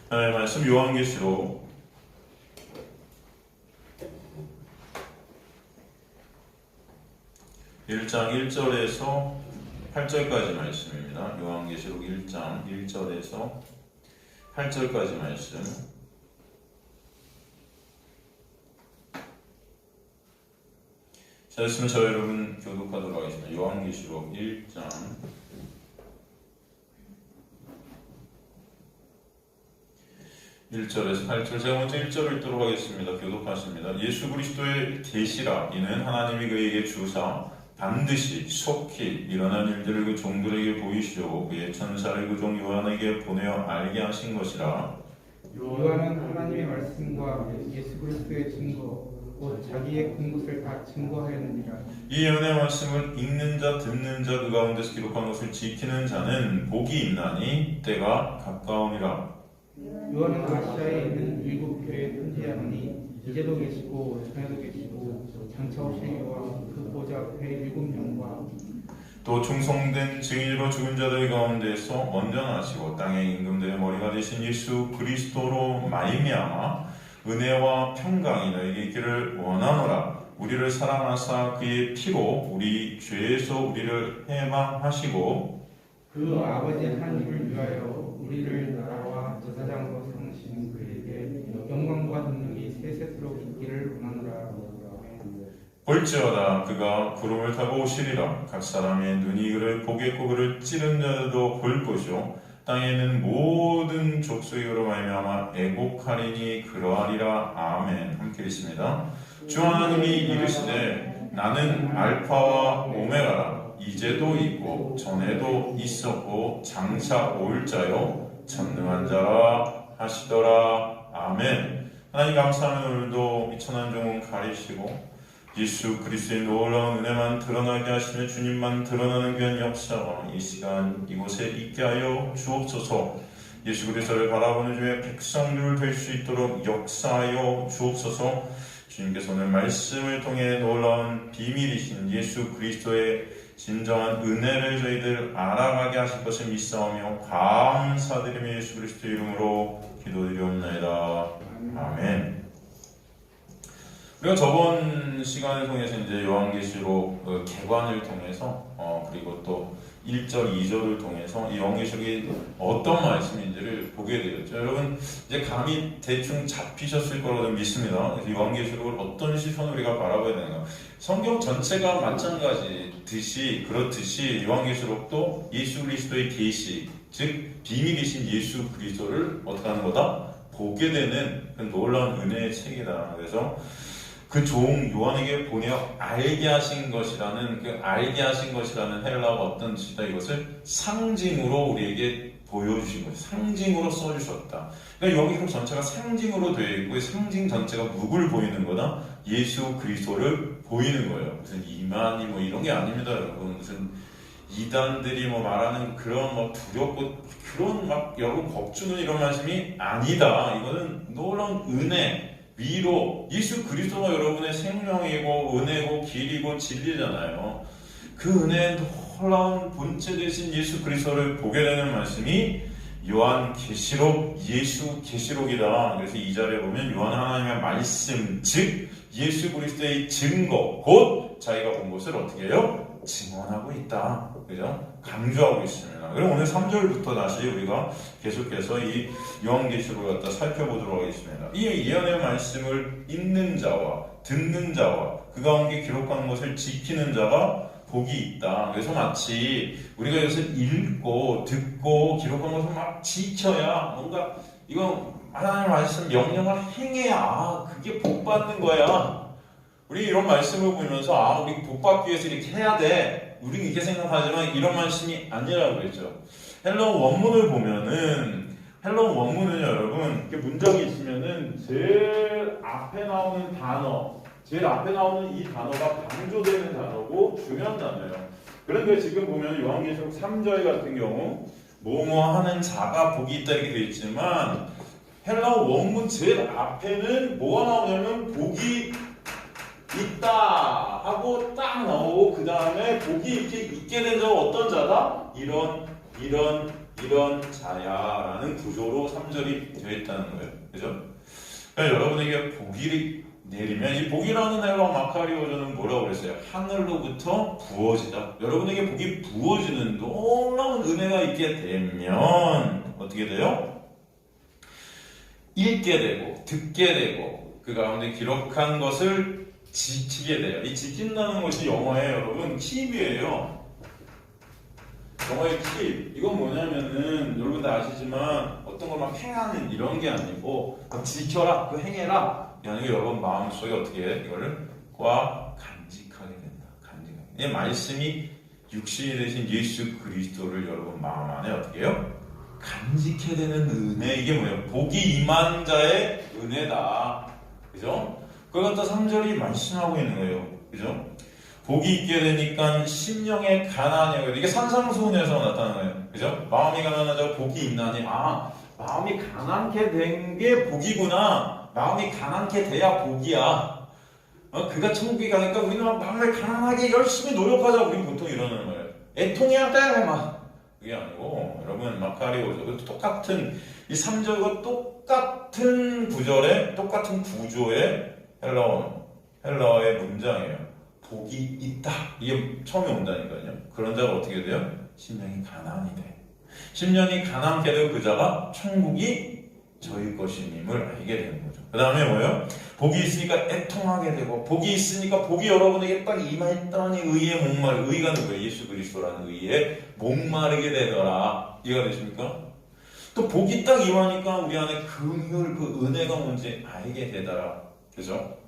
하나님의 말씀 요한계시록 1장 1절에서 8절까지 말씀입니다. 요한계시록 1장 1절에서 8절까지 말씀. 자, 있으면 저 여러분 교독하도록 하겠습니다. 요한계시록 1장 1절에서 8절. 제가 먼저 1절을 읽도록 하겠습니다. 교독하십니다. 예수 그리스도의 계시라. 이는 하나님이 그에게 주사 반드시 속히 일어날 일들을 그 종들에게 보이시고 그의 천사를 그 종 요한에게 보내어 알게 하신 것이라. 요한은 하나님의 말씀과 예수 그리스도의 증거 곧 자기의 본 것을 다 증거하였느니라. 이 예언의 말씀을 읽는 자 듣는 자 그 가운데서 기록한 것을 지키는 자는 복이 있나니 때가 가까우니라. 요한은 아시아에 있는 일곱 교회에 편지하노니 이제도 계시고 전에도 계시고 장차 오실 여호와 그 보좌 앞에 일곱 명과 또 충성된 증인으로 죽은 자들 가운데서 먼저나시고 땅의 임금들의 머리가 되신 예수 그리스도로 말미암아 은혜와 평강이 너에게 있기를 원하노라. 우리를 사랑하사 그의 피로 우리 죄에서 우리를 해방하시고 그 아버지 하나님을 위하여 우리를 나라와 제사장으로 삼으신 그에게 영광과 능력이 세세토록 있기를 원하노라. 볼지어다 그가 구름을 타고 오시리라. 각 사람의 눈이 그를 보겠고 그를 찌른 자도 볼 것이요 땅에 있는 모든 족속이 그로 말미암아 애곡하리니 그러하리라. 아멘. 함께 읽습니다. 주 하나님이 이르시되 나는 알파와 오메가라. 이제도 있고 전에도 있었고 장차 올 자요 전능한 자라 하시더라. 아멘. 하나님 감사하며 오늘도 이 천한 종은 가리시고 예수 그리스도의 놀라운 은혜만 드러나게 하시며 주님만 드러나는 귀한 역사가 이 시간 이곳에 있게 하여 주옵소서. 예수 그리스도를 바라보는 주의 백성들 될 수 있도록 역사하여 주옵소서. 주님께서 오늘 말씀을 통해 놀라운 비밀이신 예수 그리스도의 진정한 은혜를 저희들 알아가게 하실 것을 믿사오며 감사드리며 예수 그리스도의 이름으로 기도드리옵나이다. 아멘. 우리가 저번 시간을 통해서 이제 요한계시록 개관을 통해서 그리고 또 1절, 2절을 통해서 이 요한계시록이 어떤 말씀인지를 보게 되었죠. 여러분 이제 감이 대충 잡히셨을 거라고 믿습니다. 그래서 요한계시록을 어떤 시선으로 우리가 바라봐야 되는가? 성경 전체가 마찬가지듯이 그렇듯이 요한계시록도 예수 그리스도의 계시, 즉 비밀이신 예수 그리스도를 어떻게 하는 거다? 보게 되는 그 놀라운 은혜의 책이다. 그래서 그 종 요한에게 보내어 알게 하신 것이라는 그 알게 하신 것이라는 헬라어가 어떤 뜻이다? 이것을 상징으로 우리에게 보여주신 거예요. 상징으로 써주셨다. 그러니까 요한계시록 전체가 상징으로 되어 있고 상징 전체가 누굴 보이는 거다? 예수 그리스도를 보이는 거예요. 무슨 이만희 뭐 이런 게 아닙니다, 여러분. 무슨 이단들이 뭐 말하는 그런 뭐 두렵고 그런 막 여러분 겁주는 이런 말씀이 아니다. 이거는 놀라운 은혜. 위로 예수 그리스도가 여러분의 생명이고 은혜고 길이고 진리잖아요. 그 은혜의 놀라운 본체 되신 예수 그리스도를 보게 되는 말씀이 요한계시록 예수 계시록이다. 그래서 이 자리에 보면 요한 하나님의 말씀 즉 예수 그리스도의 증거 곧 자기가 본 것을 어떻게 해요? 증언하고 있다. 그죠? 강조하고 있습니다. 그럼 오늘 3절부터 다시 우리가 계속해서 이 요한계시록을 갖다 살펴보도록 하겠습니다. 이 예언의 말씀을 읽는 자와 듣는 자와 그 가운데 기록한 것을 지키는 자가 복이 있다. 그래서 마치 우리가 이것을 읽고 듣고 기록한 것을 막 지켜야 뭔가 이건 하나님의 말씀 명령을 행해야 그게 복 받는 거야. 우리 이런 말씀을 보면서 우리 복 받기 위해서 이렇게 해야 돼. 우리는 이렇게 생각하지만 이런 말씀이 아니라고 그랬죠. 헬라어 원문을 보면은 헬라어 원문은요, 여러분 이렇게 문장이 있으면은 제일 앞에 나오는 단어, 제일 앞에 나오는 이 단어가 강조되는 단어고 중요한 단어예요. 그런데 지금 보면 요한계시록 3절 같은 경우 뭐뭐 하는 자가 복이 있다 이렇게 되어 있지만 헬라어 원문 제일 앞에는 뭐가 나오냐면 복이 있다 하고 딱 나오고 그 다음에 복이 이렇게 있게 된 자가 어떤 자다? 이런 이런 자야라는 구조로 3절이 되어 있다는 거예요. 그죠? 그러니까 여러분에게 복이 내리면 이 복이라는 헬라 마카리오저는 뭐라고 그랬어요? 하늘로부터 부어지다. 여러분에게 복이 부어지는 놀라운 은혜가 있게 되면 어떻게 돼요? 읽게 되고 듣게 되고 그 가운데 기록한 것을 지키게 돼요. 이 지킨다는 것이 영어에 여러분 킵이에요. 영어의 킵. 이건 뭐냐면은 여러분들 아시지만 어떤 걸 막 행하는 이런 게 아니고 지켜라, 그 행해라. 이게 여러분 마음속에 어떻게 해? 이거를 꽉 간직하게 된다. 간직하게. 이 말씀이 육신이 되신 예수 그리스도를 여러분 마음 안에 어떻게 해요? 간직해야 되는 은혜. 이게 뭐예요? 복이 임한 자의 은혜다. 그죠? 그걸 갖다 3절이 말씀하고 있는 거예요. 그죠? 복이 있게 되니까 심령의 가난이, 이게 산상수훈에서 나타나는 거예요. 그죠? 마음이 가난하자고 복이 있나니, 마음이 가난게 된 게 복이구나. 마음이 가난게 돼야 복이야. 그가 천국에 가니까 우리는 마음을 가난하게 열심히 노력하자. 우리 보통 이러는 거예요. 애통해야 돼, 막. 그게 아니고, 여러분, 마카리오저, 똑같은, 이 3절과 똑같은 구절에, 똑같은 구조의 헬라어의 문장이에요. 복이 있다. 이게 처음에 온다니까요. 그런 자가 어떻게 돼요? 심령이 가난이 돼. 심령이 가난게 되고 그 자가 천국이 저희 것임을 알게 되는 거죠. 그 다음에 뭐예요? 복이 있으니까 애통하게 되고, 복이 있으니까 복이 여러분에게 딱 임했더니 의의 목마르, 의가 누구예요? 예수 그리스도라는 의에 목마르게 되더라. 이해가 되십니까? 또 복이 딱 임하니까 우리 안에 긍휼, 그 은혜가 뭔지 알게 되더라. 그죠?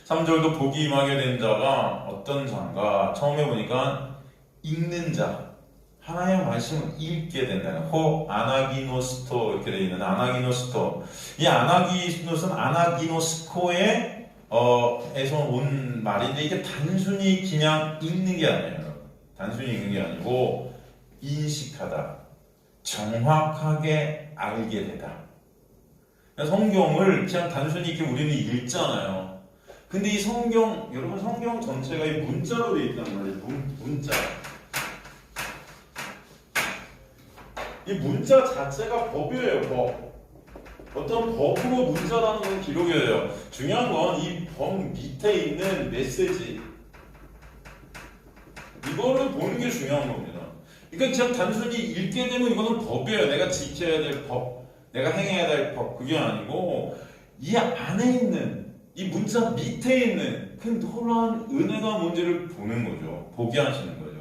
3절도 복이 임하게 된 자가 어떤 자인가? 처음에 보니까 읽는 자, 하나님의 말씀을 읽게 된다는 아나기노스토 이렇게 되어 있는 아나기노스토. 이 아나기노스는 아나기노스코의 에서 온 말인데 이게 단순히 그냥 읽는 게 아니에요. 단순히 읽는 게 아니고 인식하다, 정확하게 알게 되다. 성경을 그냥 단순히 이렇게 우리는 읽잖아요. 근데 이 성경, 여러분 성경 전체가 이 문자로 되어 있단 말이에요. 문자. 이 문자 자체가 법이에요, 법. 어떤 법으로 문자라는 건 기록이 돼요. 중요한 건 이 법 밑에 있는 메시지. 이거를 보는 게 중요한 겁니다. 그러니까 그냥 단순히 읽게 되면 이거는 법이에요. 내가 지켜야 될 법, 내가 행해야 될 법. 그게 아니고 이 안에 있는, 이 문자 밑에 있는 그 놀라운 은혜가 뭔지를 보는 거죠. 보게 하시는 거죠.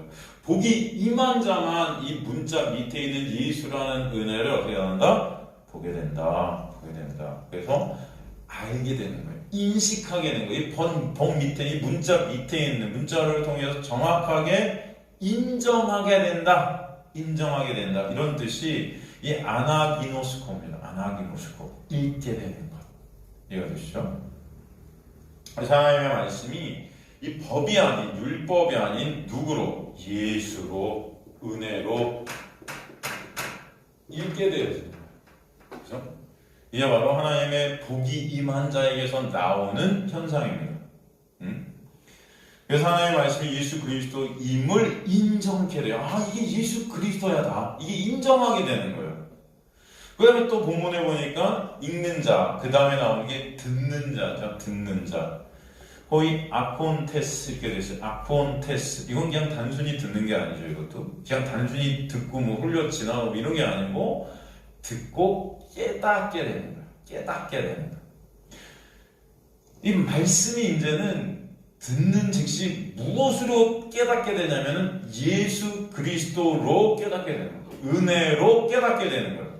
복이 임한 자만 이 문자 밑에 있는 예수라는 은혜를 어떻게 한다? 보게 된다. 보게 된다. 그래서 알게 되는 거예요. 인식하게 되는 거예요. 이 번 밑에, 이 문자 밑에 있는 문자를 통해서 정확하게 인정하게 된다. 인정하게 된다. 이런 뜻이 이 아나기노스코입니다. 아나기노스코. 읽게 되는 것. 이해가 되시죠? 하나님의 말씀이 이 법이 아닌, 율법이 아닌 누구로? 예수로, 은혜로 읽게 되어지는 거예요. 그죠? 이게 바로 하나님의 복이 임한 자에게서 나오는 현상입니다. 그래서 하나님의 말씀이 예수 그리스도임을 인정케 돼요. 이게 예수 그리스도야다. 이게 인정하게 되는 거예요. 그 다음에 또 본문에 보니까 읽는 자, 그 다음에 나오는 게 듣는 자죠. 듣는 자. 거의 아콘테스 이렇게 됐어요. 아콘테스. 이건 그냥 단순히 듣는 게 아니죠. 이것도 그냥 단순히 듣고 뭐 흘려 지나가고 이런 게 아니고 듣고 깨닫게 되는 거예요. 깨닫게 되는 거예요. 이 말씀이 이제는 듣는 즉시 무엇으로 깨닫게 되냐면은 예수 그리스도로 깨닫게 되는 거예요. 은혜로 깨닫게 되는 거예요.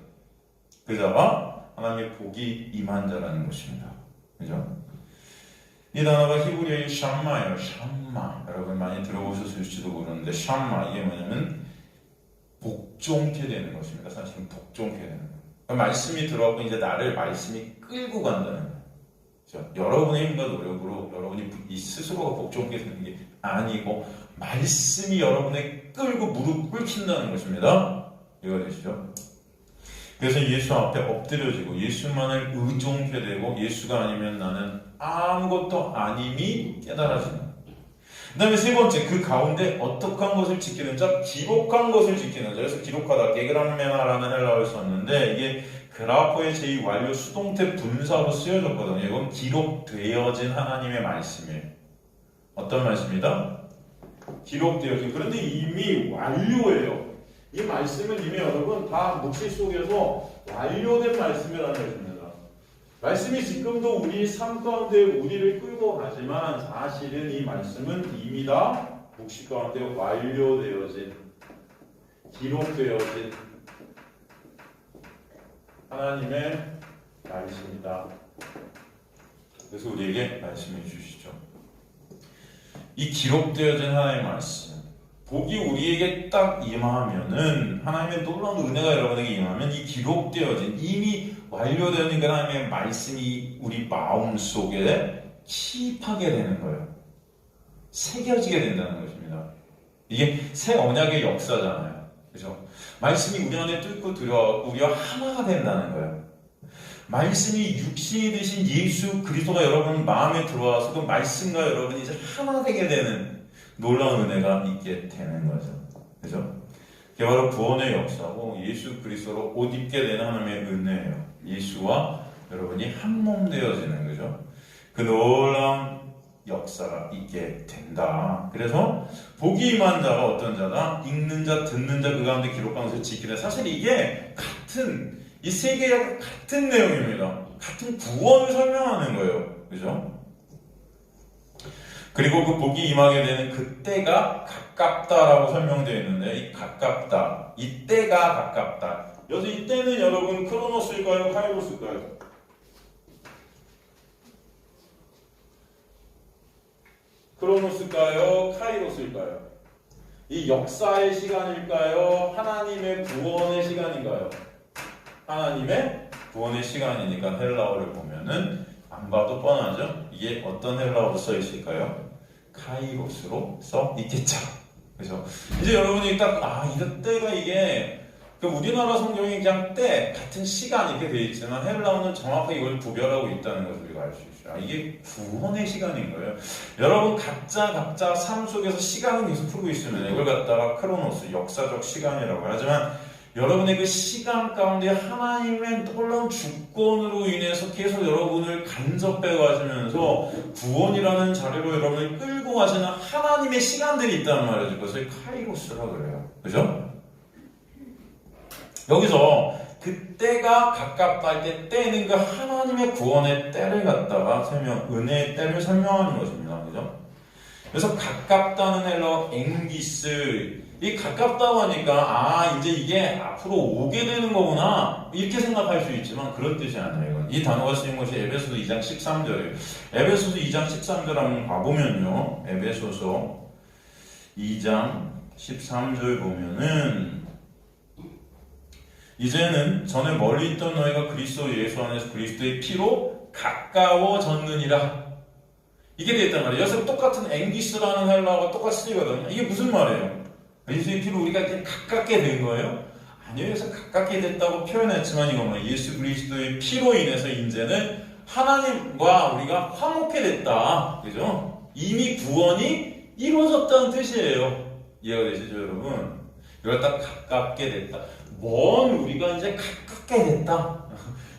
그 자가 하나님의 복이 임한 자라는 것입니다. 그죠? 이 단어가 히브리어의 샴마예요. 샴마. 여러분 많이 들어보셨을지도 모르는데 샴마 이게 뭐냐면 복종케 되는 것입니다. 사실은 복종케 되는 거예요. 그러니까 말씀이 들어왔고 이제 나를 말씀이 끌고 간다는 거예요. 그렇죠? 여러분의 힘과 노력으로 여러분이 스스로가 복종케 되는 게 아니고 말씀이 여러분을 끌고 무릎 꿇힌다는 것입니다. 이해가 되시죠? 그래서 예수 앞에 엎드려지고 예수만을 의존케 되고 예수가 아니면 나는 아무것도 아님이 깨달아지는. 그 다음에 세 번째, 그 가운데 어떡한 것을 지키는 자, 기록한 것을 지키는 자. 그래서 기록하다, 게그람메나라는 헬라어를 썼는데 이게 그라포의 제2완료 수동태 분사로 쓰여졌거든요. 이건 기록되어진 하나님의 말씀이에요. 어떤 말씀이다? 기록되어진. 그런데 이미 완료예요. 이 말씀은 이미 여러분 다 묵시 속에서 완료된 말씀이라는 것입니다. 말씀이 지금도 우리 삶 가운데 우리를 끌고 가지만 사실은 이 말씀은 이미 다 묵시 가운데 완료되어진, 기록되어진 하나님의 말씀이다. 그래서 우리에게 말씀해 주시죠. 이 기록되어진 하나님의 말씀, 복이 우리에게 딱 임하면은, 하나님의 놀라운 은혜가 여러분에게 임하면 이 기록되어진, 이미 완료되는 그 하나님의 말씀이 우리 마음속에 기입하게 되는 거예요. 새겨지게 된다는 것입니다. 이게 새 언약의 역사잖아요. 그죠? 말씀이 우리 안에 뚫고 들어가고 우리와 하나가 된다는 거예요. 말씀이 육신이 되신 예수 그리스도가 여러분 마음에 들어와서 그 말씀과 여러분이 이제 하나 되게 되는 놀라운 은혜가 있게 되는 거죠. 그죠? 그게 바로 구원의 역사고 예수 그리스도로 옷 입게 되는 하나님의 은혜예요. 예수와 여러분이 한 몸 되어지는 거죠. 그 놀라운 역사가 있게 된다. 그래서 복이 임한 자가 어떤 자다? 읽는 자, 듣는 자, 그 가운데 기록한 것을 지키는. 사실 이게 같은, 이 세 개가 같은 내용입니다. 같은 구원을 설명하는 거예요. 그죠? 그리고 그 복이 임하게 되는 그 때가 가깝다라고 설명되어 있는데, 이 가깝다, 이 때가 가깝다. 여기서 이 때는 여러분 크로노스일까요? 카이로스일까요? 크로노스일까요? 카이로스일까요? 이 역사의 시간일까요? 하나님의 구원의 시간인가요? 하나님의 구원의 시간이니까 헬라어를 보면은 안 봐도 뻔하죠? 이게 어떤 헬라어로 써 있을까요? 카이로스로 써 있겠죠. 그래서 이제 여러분이 딱 이거 때가 이게 우리나라 성경이 그냥 때 같은 시간 이렇게 되어 있지만 헬라어는 정확하게 이걸 구별하고 있다는 것을 우리가 알 수 있어요. 이게 구원의 시간인 거예요. 여러분 각자 삶 속에서 시간은 계속 풀고 있으면 이걸 갖다가 크로노스 역사적 시간이라고 하지만 여러분의 그 시간 가운데 하나님의 놀라운 주권으로 인해서 계속 여러분을 간섭해 가시면서 구원이라는 자리로 여러분을 끌고 가시는 하나님의 시간들이 있다는 말이죠. 그것을 카이로스라고 그래요. 그죠? 여기서 그 때가 가깝다 할 때 때는 그 하나님의 구원의 때를 갖다가 은혜의 때를 설명하는 것입니다. 그죠? 그래서 가깝다는 헬라어 앵기스, 이 가깝다고 하니까 이제 이게 앞으로 오게 되는 거구나 이렇게 생각할 수 있지만 그런 뜻이 아니에요. 이 단어가 쓰인 것이 에베소서 2장 13절이에요. 에베소서 2장 13절 한번 봐보면요, 에베소서 2장 13절 보면은 이제는 전에 멀리 있던 너희가 그리스도 예수 안에서 그리스도의 피로 가까워졌느니라 이게 되었단 말이에요. 여기서 똑같은 앵기스라는 헬라어가 똑같이 쓰이거든요. 이게 무슨 말이에요? 예수의 피로 우리가 이렇게 가깝게 된 거예요? 아니요. 그래서 가깝게 됐다고 표현했지만 이건 뭐예요? 예수 그리스도의 피로 인해서 이제는 하나님과 우리가 화목해 됐다. 그죠? 이미 구원이 이루어졌다는 뜻이에요. 이해가 되시죠, 여러분? 이걸 딱 가깝게 됐다. 먼 우리가 이제 가깝게 됐다.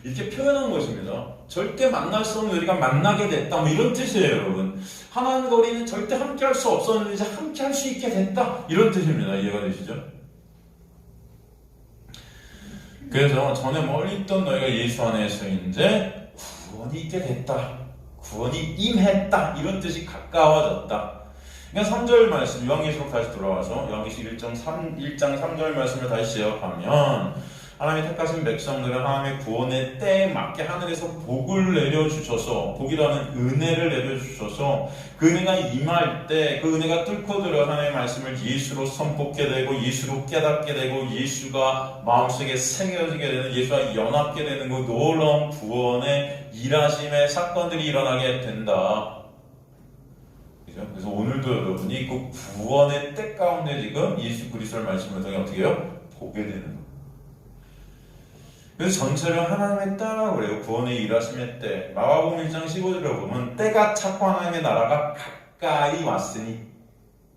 이렇게 표현한 것입니다. 절대 만날 수 없는 우리가 만나게 됐다. 뭐 이런 뜻이에요, 여러분. 하나님과 우리는 절대 함께 할 수 없었는데 이제 함께 할 수 있게 됐다. 이런 뜻입니다. 이해가 되시죠? 그래서 전에 멀리 있던 너희가 예수 안에서 이제 구원이 있게 됐다. 구원이 임했다. 이런 뜻이 가까워졌다. 그러니까 3절 말씀, 요한계시록 다시 돌아와서 요한계시록 1장 3절 말씀을 다시 제압하면 하나님의 택하신 백성들은 하나님의 구원의 때에 맞게 하늘에서 복을 내려주셔서, 복이라는 은혜를 내려주셔서 그 은혜가 임할 때 그 은혜가 뚫고 들어 하나님의 말씀을 예수로 선포하게 되고 예수로 깨닫게 되고 예수가 마음속에 새겨지게 되는, 예수와 연합게 되는 그 놀라운 구원의 일하심의 사건들이 일어나게 된다. 그래서 오늘도 여러분이 그 구원의 때 가운데 지금 예수 그리스도를 말씀을 통해 어떻게 해요? 보게 되는 거예요. 그래서 전체를 하나님의 때라고 그래요. 구원의 일하심의 때. 마가복음 1장 15절에 보면 때가 찼고 하나님의 나라가 가까이 왔으니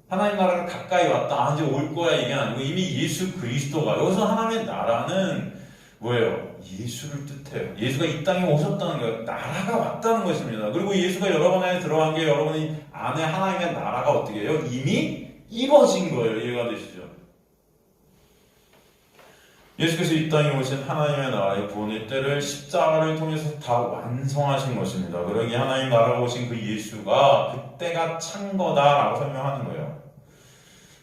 하나님 나라가 가까이 왔다. 이제 올 거야. 이게 아니고 이미 예수 그리스도가 여기서 하나님의 나라는 뭐예요? 예수를 뜻해요. 예수가 이 땅에 오셨다는 거예요. 나라가 왔다는 것입니다. 그리고 예수가 여러분 안에 들어간 게 여러분이 안에 하나님의 나라가 어떻게 해요? 이미 이루어진 거예요. 이해가 되시죠? 예수께서 이 땅에 오신 하나님의 나라의 구원의 때를 십자가를 통해서 다 완성하신 것입니다. 그러기 하나님 나라가 오신 그 예수가 그때가 찬 거다라고 설명하는 거예요.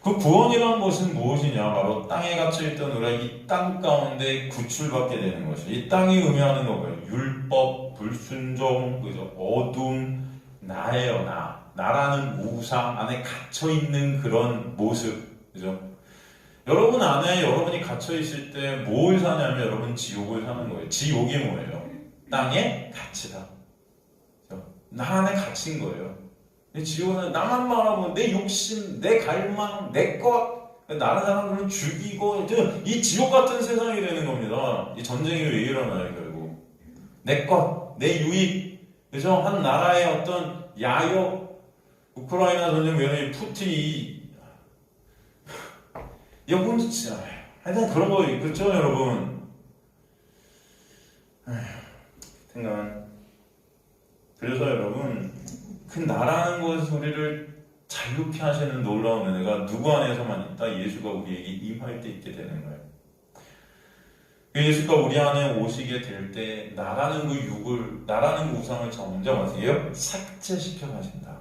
그 구원이라는 것은 무엇이냐? 바로 땅에 갇혀있던 우리가 이 땅 가운데 구출받게 되는 것이죠. 이 땅이 의미하는 거고요. 율법, 불순종, 그죠? 어둠, 나예요, 나. 나라는 우상 안에 갇혀있는 그런 모습, 그죠? 여러분 안에 여러분이 갇혀있을 때 뭘 사냐면 여러분 지옥을 사는 거예요. 지옥이 뭐예요? 땅에 갇히다. 그죠? 나 안에 갇힌 거예요. 지옥은 나만 바라보면 내 욕심, 내 갈망, 내 것, 다른 사람들을 죽이고 이 지옥 같은 세상이 되는 겁니다. 이 전쟁이 왜 일어나요 결국? 내 것, 내 유익, 그죠? 한 나라의 어떤 야욕, 우크라이나 전쟁 외에 푸틴이 여러분 진짜 하여튼 그런 거 그렇죠 여러분? 생각. 그래서 여러분 그 나라는 것을 우리를 자유케 하시는 놀라운 은혜가 누구 안에서만 있다? 예수가 우리에게 임할 때 있게 되는 거예요. 예수가 우리 안에 오시게 될 때 나라는 그 육을, 나라는 그 우상을 점점 어떻게 해요? 삭제시켜 가신다.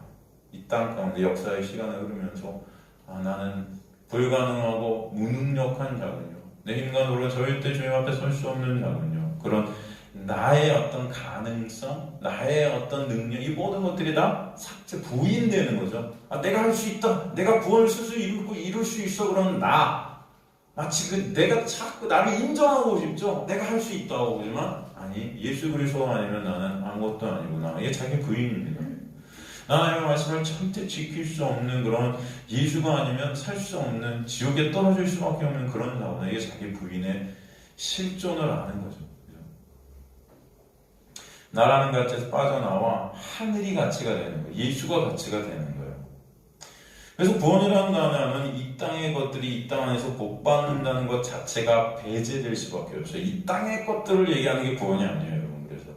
이 땅 가운데 역사의 시간을 흐르면서 나는 불가능하고 무능력한 자군요. 내 힘과 노력 절대 주님 앞에 설 수 없는 자군요. 그런 나의 어떤 가능성, 나의 어떤 능력, 이 모든 것들이 다 삭제, 부인되는 거죠. 내가 할 수 있다. 내가 구원을 스스로 이룰 수 있어. 그런 마치 내가 자꾸 나를 인정하고 싶죠. 내가 할 수 있다고 하지만 아니, 예수 그리스도가 아니면 나는 아무것도 아니구나. 이게 자기 부인입니다. 하나님의 말씀을 절대 지킬 수 없는 그런 예수가 아니면 살 수 없는 지옥에 떨어질 수밖에 없는 그런 자구나. 이게 자기 부인의 실존을 아는 거죠. 나라는 가치에서 빠져나와 하늘이 가치가 되는 거예요. 예수가 가치가 되는 거예요. 그래서 구원이라는 단어는 이 땅의 것들이 이 땅 안에서 복받는다는 것 자체가 배제될 수밖에 없어요. 이 땅의 것들을 얘기하는 게 구원이 아니에요, 여러분. 그래서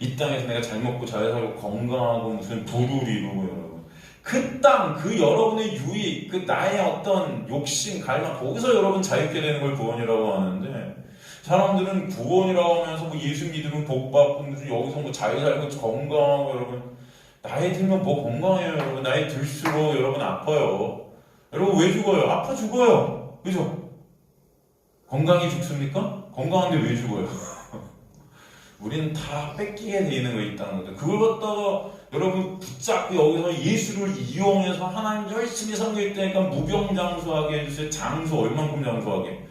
이 땅에서 내가 잘 먹고 잘 살고 건강하고 무슨 부를 이루고 여러분. 그 땅, 그 여러분의 유익, 그 나의 어떤 욕심, 갈망, 거기서 여러분 자유케 되는 걸 구원이라고 하는데 사람들은 구원이라고 하면서 뭐 예수 믿으면 복 받고 무슨 여기서 뭐 잘 살고 건강하고 여러분 나이 들면 뭐 건강해요 여러분. 나이 들수록 여러분 아파요. 여러분 왜 죽어요? 아파 죽어요. 그죠? 건강이 죽습니까? 건강한데 왜 죽어요? 우리는 다 뺏기게 돼 있는 거 있다는 거죠. 그걸 갖다가 여러분 붙잡고 여기서 예수를 이용해서 하나님 열심히 섬기겠다니까 무병장수하게 해주세요. 장수 얼만큼 장수하게.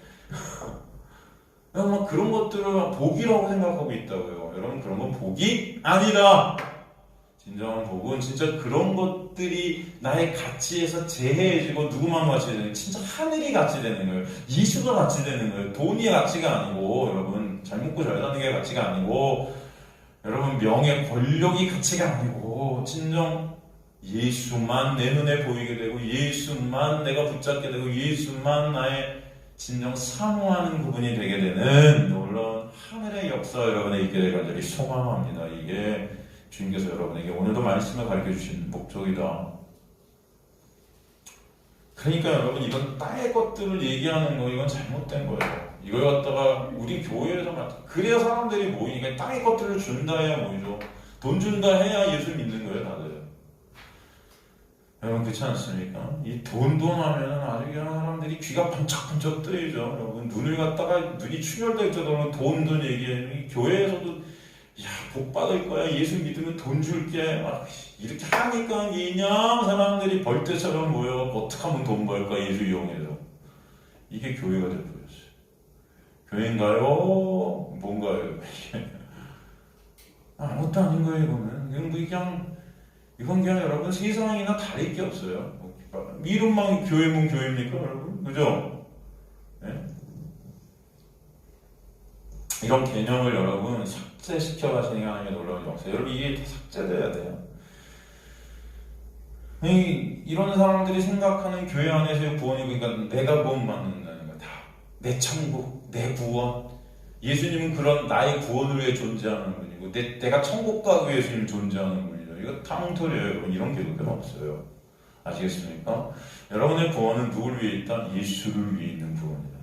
여러분 그런 것들을 복이라고 생각하고 있다고요. 여러분 그런 건 복이 아니다. 진정한 복은 진짜 그런 것들이 나의 가치에서 제해지고 누구만 가치 되는 거예요. 진짜 하늘이 가치 되는 거예요. 예수가 가치 되는 거예요. 돈이 가치가 아니고 여러분 잘 먹고 잘 사는 게 가치가 아니고 여러분 명예 권력이 가치가 아니고 진정 예수만 내 눈에 보이게 되고 예수만 내가 붙잡게 되고 예수만 나의 진정 사모하는 부분이 되게 되는 놀라운 하늘의 역사 여러분에 있게 될 간절히 소망합니다. 이게 주님께서 여러분에게 오늘도 말씀을 가르쳐 주신 목적이다. 그러니까 여러분 이건 땅의 것들을 얘기하는 거 이건 잘못된 거예요. 이걸 갖다가 우리 교회에서 그래야 사람들이 모이니까 땅의 것들을 준다 해야 모이죠. 돈 준다 해야 예수 믿는 거예요 다들. 여러분 그렇지 않습니까? 이 돈 하면 아주 그냥 사람들이 귀가 번쩍번쩍 뜨이죠. 여러분 눈을 갖다가 눈이 충혈될 정도로 돈 얘기해. 교회에서도 야, 복 받을 거야. 예수 믿으면 돈 줄게. 막 이렇게 하니까 이냥 사람들이 벌떼처럼 모여. 어떻게 하면 돈 벌까? 예수 이용해서. 이게 교회가 돼버렸어요. 교회인가요? 뭔가요? 아무것도 아닌 거예요, 이거는. 이건 그냥 여러분 세상이나 다를 게 없어요. 이름만 교회면 교회입니까, 여러분? 그죠? 네? 이런 개념을 여러분 삭제시켜 가시는 게 하나님의 놀라운 역사. 여러분 이게 다 삭제돼야 돼요. 이런 사람들이 생각하는 교회 안에서의 구원이 그러니까 내가 구원받는다는 거야. 다. 내 천국, 내 구원. 예수님은 그런 나의 구원을 위해 존재하는 분이고 내가 천국 가기 위해 예수님 존재하는 분이죠. 이거 탐토리예요. 여러분. 이런 기독교는 없어요. 아시겠습니까? 여러분의 구원은 누굴 위해 있다? 예수를 위해 있는 구원이다.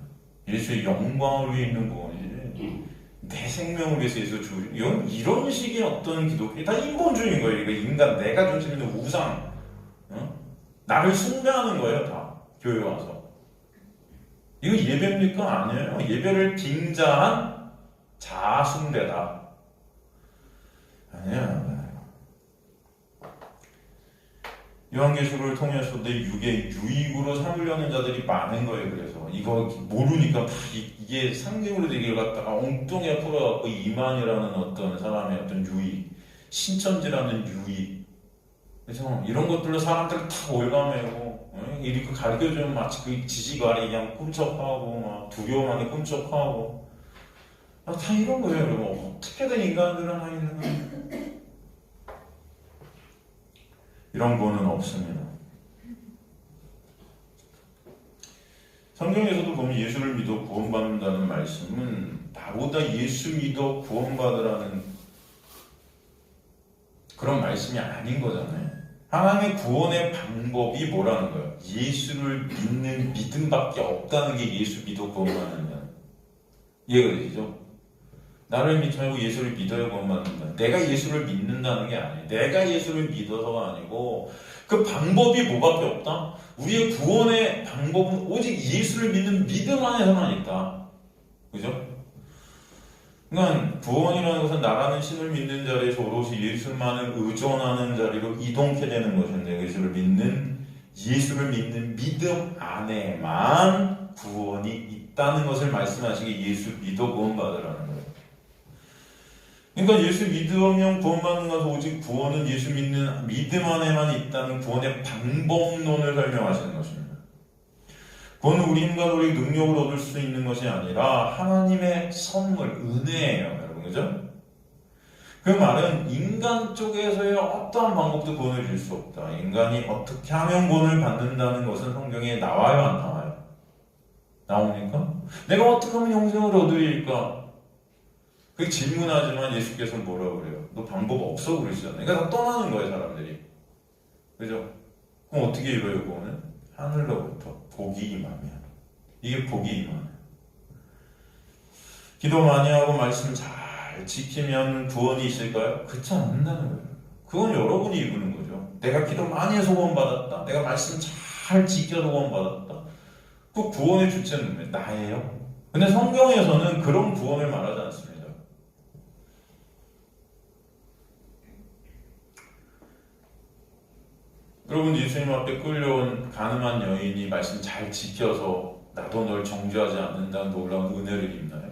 예수의 영광을 위해 있는 구원이지. 내 생명을 위해서 예수 죽으신 이런 식의 어떤 기독교 다 인본주의인 거예요. 이거 인간 내가 중심 있는 우상, 나를 숭배하는 거예요. 다 교회 와서. 이거 예배입니까? 아니에요. 예배를 빙자한 자아숭배다. 아니야. 요한계시록을 통해서 내 육의 유익으로 삼으려는 자들이 많은 거예요. 그래서 이거 모르니까 이게 상징으로 되기를 갖다가 엉뚱하게 풀어갖고 이만이라는 어떤 사람의 어떤 유익, 신천지라는 유익, 그래서 이런 것들로 사람들을 탁 올가매고 이렇게 가르쳐주면 마치 그 지지가리 그냥 꿈쩍하고 막 두려움하게 꿈쩍하고 다 이런 거예요. 여러분. 어떻게든 인간들은 하기는 이런 거는 없습니다. 성경에서도 보면 예수를 믿어 구원받는다는 말씀은 나보다 예수 믿어 구원받으라는 그런 말씀이 아닌 거잖아요. 하나님의 구원의 방법이 뭐라는 거예요? 예수를 믿는 믿음밖에 없다는 게 예수 믿어 구원받는 거예요. 이해가 되시죠? 나를 믿지 말고 예수를 믿어야 구원받는다. 내가 예수를 믿는다는 게 아니에요. 내가 예수를 믿어서가 아니고 그 방법이 뭐밖에 없다? 우리의 구원의 방법은 오직 예수를 믿는 믿음 안에서만 있다. 그죠? 그러니까 구원이라는 것은 나라는 신을 믿는 자리에서 오롯이 예수만을 의존하는 자리로 이동케 되는 것인데 예수를 믿는 믿음 안에만 구원이 있다는 것을 말씀하시기에 예수 믿어 구원받으라는 거예요. 그러니까 예수 믿으면 구원받는 것은 오직 구원은 예수 믿는 믿음 안에만 있다는 구원의 방법론을 설명하시는 것입니다. 구원은 우리 힘과 우리 능력으로 얻을 수 있는 것이 아니라 하나님의 선물, 은혜예요. 여러분, 그죠? 그 말은 인간 쪽에서의 어떠한 방법도 구원을 줄 수 없다. 인간이 어떻게 하면 구원을 받는다는 것은 성경에 나와요, 안 나와요? 나옵니까? 내가 어떻게 하면 영생을 얻으리까? 그 질문하지만 예수께서 뭐라고 그래요? 너 방법 없어 그러시잖아요. 그러니까 다 떠나는 거예요, 사람들이. 그죠? 그럼 어떻게 이뤄요, 구원은? 하늘로부터 복이 임하면. 이게 복이 임하면. 기도 많이 하고 말씀 잘 지키면 구원이 있을까요? 그렇지 않는다는 거예요. 그건 여러분이 이루는 거죠. 내가 기도 많이 해서 구원받았다. 내가 말씀 잘 지켜서 구원받았다. 그 구원의 주체는 나예요. 근데 성경에서는 그런 구원을 말하지 않습니다. 여러분, 예수님 앞에 끌려온 가늠한 여인이 말씀 잘 지켜서 나도 널 정죄하지 않는다는 놀라운 은혜를 입나요?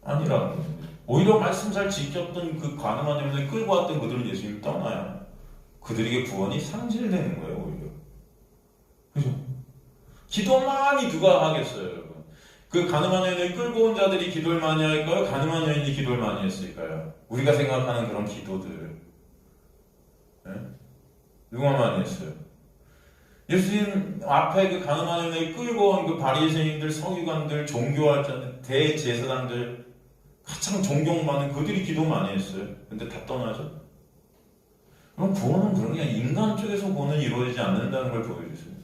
아니라는 거죠. 오히려 말씀 잘 지켰던 그 가늠한 여인을 끌고 왔던 그들은 예수님 떠나요. 그들에게 구원이 상실되는 거예요, 오히려. 그죠? 기도 많이 누가 하겠어요, 여러분? 그 가늠한 여인을 끌고 온 자들이 기도를 많이 할까요? 가늠한 여인이 기도를 많이 했을까요? 우리가 생각하는 그런 기도들. 네? 누가 많이 했어요? 예수님 앞에 그 가늠한 여인을 끌고 온 그 바리새인들, 서기관들, 종교학자들, 대제사장들, 가장 존경받는 그들이 기도 많이 했어요. 근데 다 떠나죠? 그럼 구원은 그냥 인간 쪽에서 구원은 이루어지지 않는다는 걸 보여주세요.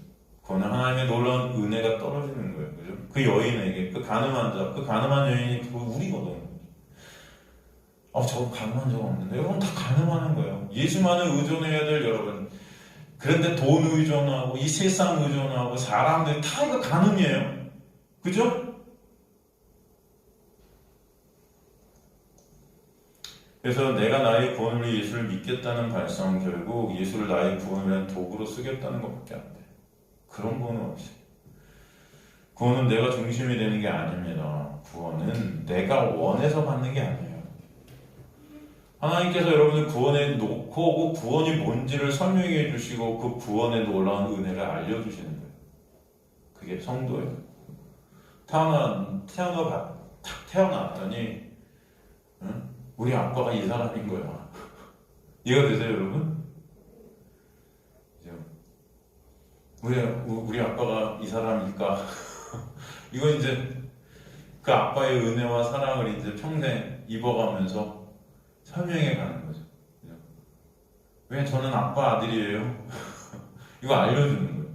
구원은 하나님의 놀라운 은혜가 떨어지는 거예요. 그죠? 그 여인에게, 그 가늠한 자, 그 가늠한 여인이 우리거든. 저거 가늠한 적 없는데. 여러분 다 가늠하는 거예요. 예수만을 의존해야 될 여러분. 그런데 돈 의존하고 이 세상 의존하고 사람들 다 이거 가늠이에요. 그죠? 그래서 내가 나의 구원을 위해 예수를 믿겠다는 발상은 결국 예수를 나의 구원을 위한 도구로 쓰겠다는 것밖에 안 돼. 그런 구원은 없어요. 구원은 내가 중심이 되는 게 아닙니다. 구원은 내가 원해서 받는 게 아니에요. 하나님께서 여러분을 구원에 놓고 그 구원이 뭔지를 설명해 주시고 그 구원에 놀라운 은혜를 알려주시는 거예요. 그게 성도예요. 태어났더니 우리 아빠가 이 사람인 거야. 이해가 되세요, 여러분? 우리 아빠가 이 사람일까? 이건 이제 그 아빠의 은혜와 사랑을 이제 평생 입어가면서 설명해 가는 거죠. 왜 저는 아빠 아들이에요? 이거 알려주는 거예요.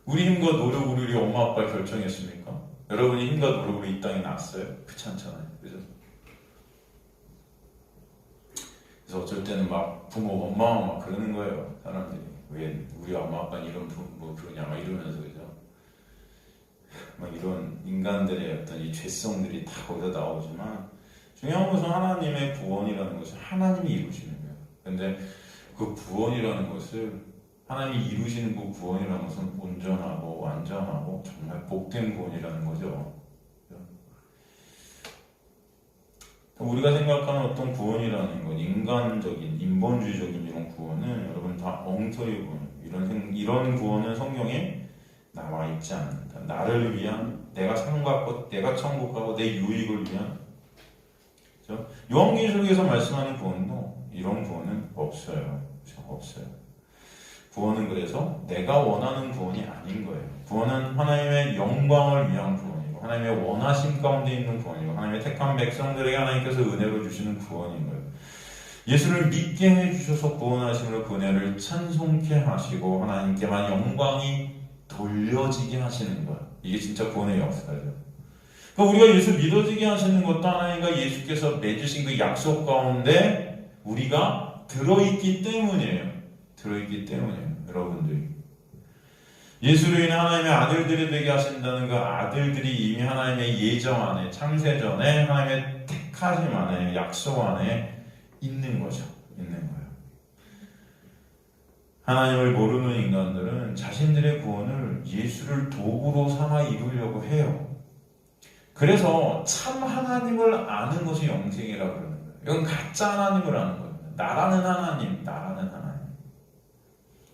우리 힘과 노력으로 우리 엄마 아빠를 결정했습니까? 여러분이 힘과 노력으로 이 땅에 났어요? 그렇지 않잖아요. 그죠? 그래서 어쩔 때는 막 부모, 엄마가 막 그러는 거예요. 사람들이. 왜 우리 엄마 아빠는 이런 뭐 그러냐 막 이러면서 그죠? 막 이런 인간들의 어떤 이 죄성들이 다 거기서 나오지만 중요한 것은 하나님의 구원이라는 것을 하나님이 이루시는 거예요. 근데 그 구원이라는 것을 하나님이 이루시는 그 구원이라는 것은 온전하고 완전하고 정말 복된 구원이라는 거죠. 우리가 생각하는 어떤 구원이라는 건 인간적인, 인본주의적인 이런 구원은 여러분 다 엉터리 구원. 이런 구원은 성경에 나와 있지 않는다. 나를 위한, 내가 상 받고, 내가 천국하고 내 유익을 위한. 그렇죠? 요한계시록에서 말씀하는 구원도 이런 구원은 없어요. 그렇죠? 없어요. 구원은 그래서 내가 원하는 구원이 아닌 거예요. 구원은 하나님의 영광을 위한 구원이고 하나님의 원하심 가운데 있는 구원이고 하나님의 택한 백성들에게 하나님께서 은혜로 주시는 구원인 거예요. 예수를 믿게 해주셔서 구원하심으로 그 은혜를 찬송케 하시고 하나님께만 영광이 돌려지게 하시는 거예요. 이게 진짜 구원의 역사죠. 그러니까 우리가 예수 믿어지게 하시는 것도 하나님과 예수께서 맺으신 그 약속 가운데 우리가 들어있기 때문이에요. 들어있기 때문이에요. 여러분들이 예수로 인해 하나님의 아들들이 되게 하신다는 그 아들들이 이미 하나님의 예정 안에, 창세 전에 하나님의 택하심 안에, 약속 안에 있는 거죠. 있는 거예요. 하나님을 모르는 인간들은 자신들의 구원을 예수를 도구로 삼아 이루려고 해요. 그래서 참 하나님을 아는 것이 영생이라고 그러는 거예요. 이건 가짜 하나님을 아는 거예요. 나라는 하나님.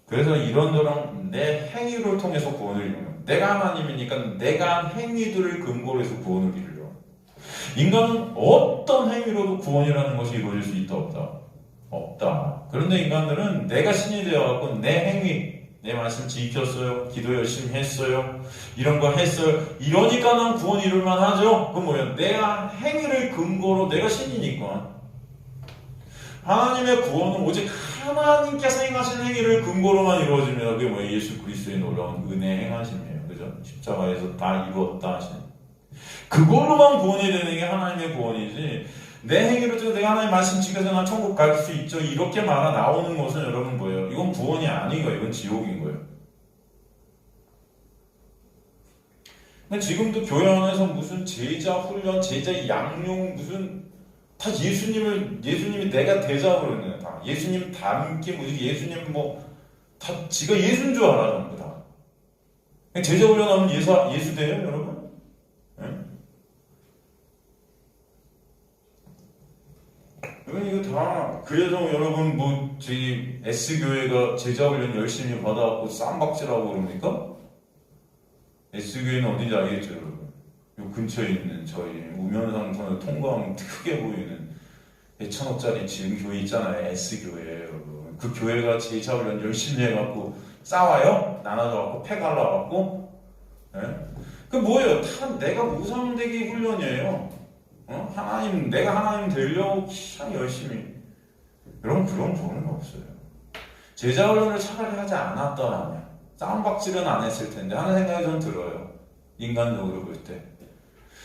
그래서 이런저런 내 행위를 통해서 구원을 이루는, 내가 하나님이니까 내가 한 행위들을 근거로 해서 구원을 이루려. 인간은 어떤 행위로도 구원이라는 것이 이루어질 수 있다 없다? 없다. 그런데 인간들은 내가 신이 되어갖고 내 행위, 내 말씀 지켰어요, 기도 열심히 했어요, 이런 거 했어요, 이러니까 난 구원 이룰만 하죠. 그건 뭐예요? 내가 행위를 근거로, 내가 신이니까. 하나님의 구원은 오직 하나님께서 행하신 행위를 근거로만 이루어집니다. 그게 뭐예요? 예수 그리스도의 놀라운 은혜 행하심이에요. 그죠? 십자가에서 다 이루었다 하신. 그걸로만 구원이 되는 게 하나님의 구원이지, 내 행위를 통해서 내가 하나님 말씀 지켜서 난 천국 갈 수 있죠, 이렇게 말아 나오는 것은 여러분 뭐예요? 이건 구원이 아닌 거예요. 이건 지옥인 거예요. 근데 지금도 교회 안에서 무슨 제자 훈련, 제자 양육, 무슨 다 예수님이 내가 대장으로 있는 다. 예수님 닮기, 뭐 예수님 다 지가 예수인 줄 알아, 전부 다. 제자 훈련하면 예수 돼요, 여러분? 네? 여러분, 이거 다, 그래서 여러분, 저희 S교회가 제자 훈련 열심히 받아갖고 쌈박질하고 그럽니까? S교회는 어딘지 알겠죠, 여러분? 요 근처에 있는 저희 우면상선을 통과하면 크게 보이는 1,000억짜리 지금 교회 있잖아요. S교회 여러분. 그 교회가 제자 훈련 열심히 해갖고 싸워요? 나눠져갖고 패 갈라갖고. 네? 그 뭐예요? 다 내가 우상되기 훈련이에요. 내가 하나님 되려고 참 열심히. 여러분, 그런 구원은 없어요. 제자 훈련을 차라리 하지 않았더라면 싸움박질은 안 했을 텐데 하는 생각이 좀 들어요. 인간적으로 볼 때.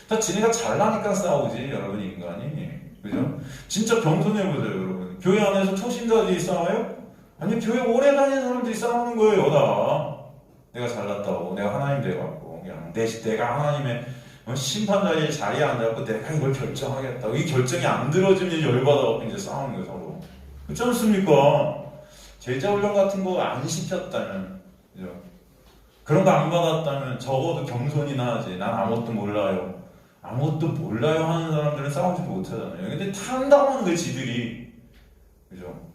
다 지네가 잘나니까 싸우지, 여러분, 인간이. 그죠? 진짜 겸손해보세요, 여러분. 교회 안에서 초신자들이 싸워요? 아니, 교회 오래 다니는 사람들이 싸우는 거예요, 다. 내가 잘났다고, 내가 하나님 돼갖고, 그냥 내가 하나님의 심판자의 자리에 앉아갖고 내가 이걸 결정하겠다고. 이 결정이 안 들어지면 열받아갖고 이제 싸우는 거예요, 서로. 그렇지 않습니까? 제자훈련 같은 거 안 시켰다면, 그죠? 그런 거 안 받았다면 적어도 겸손이나 하지. 난 아무것도 몰라요. 아무것도 몰라요 하는 사람들은 싸우지도 못하잖아요. 근데 탄다고 하는 거예요, 지들이. 그죠?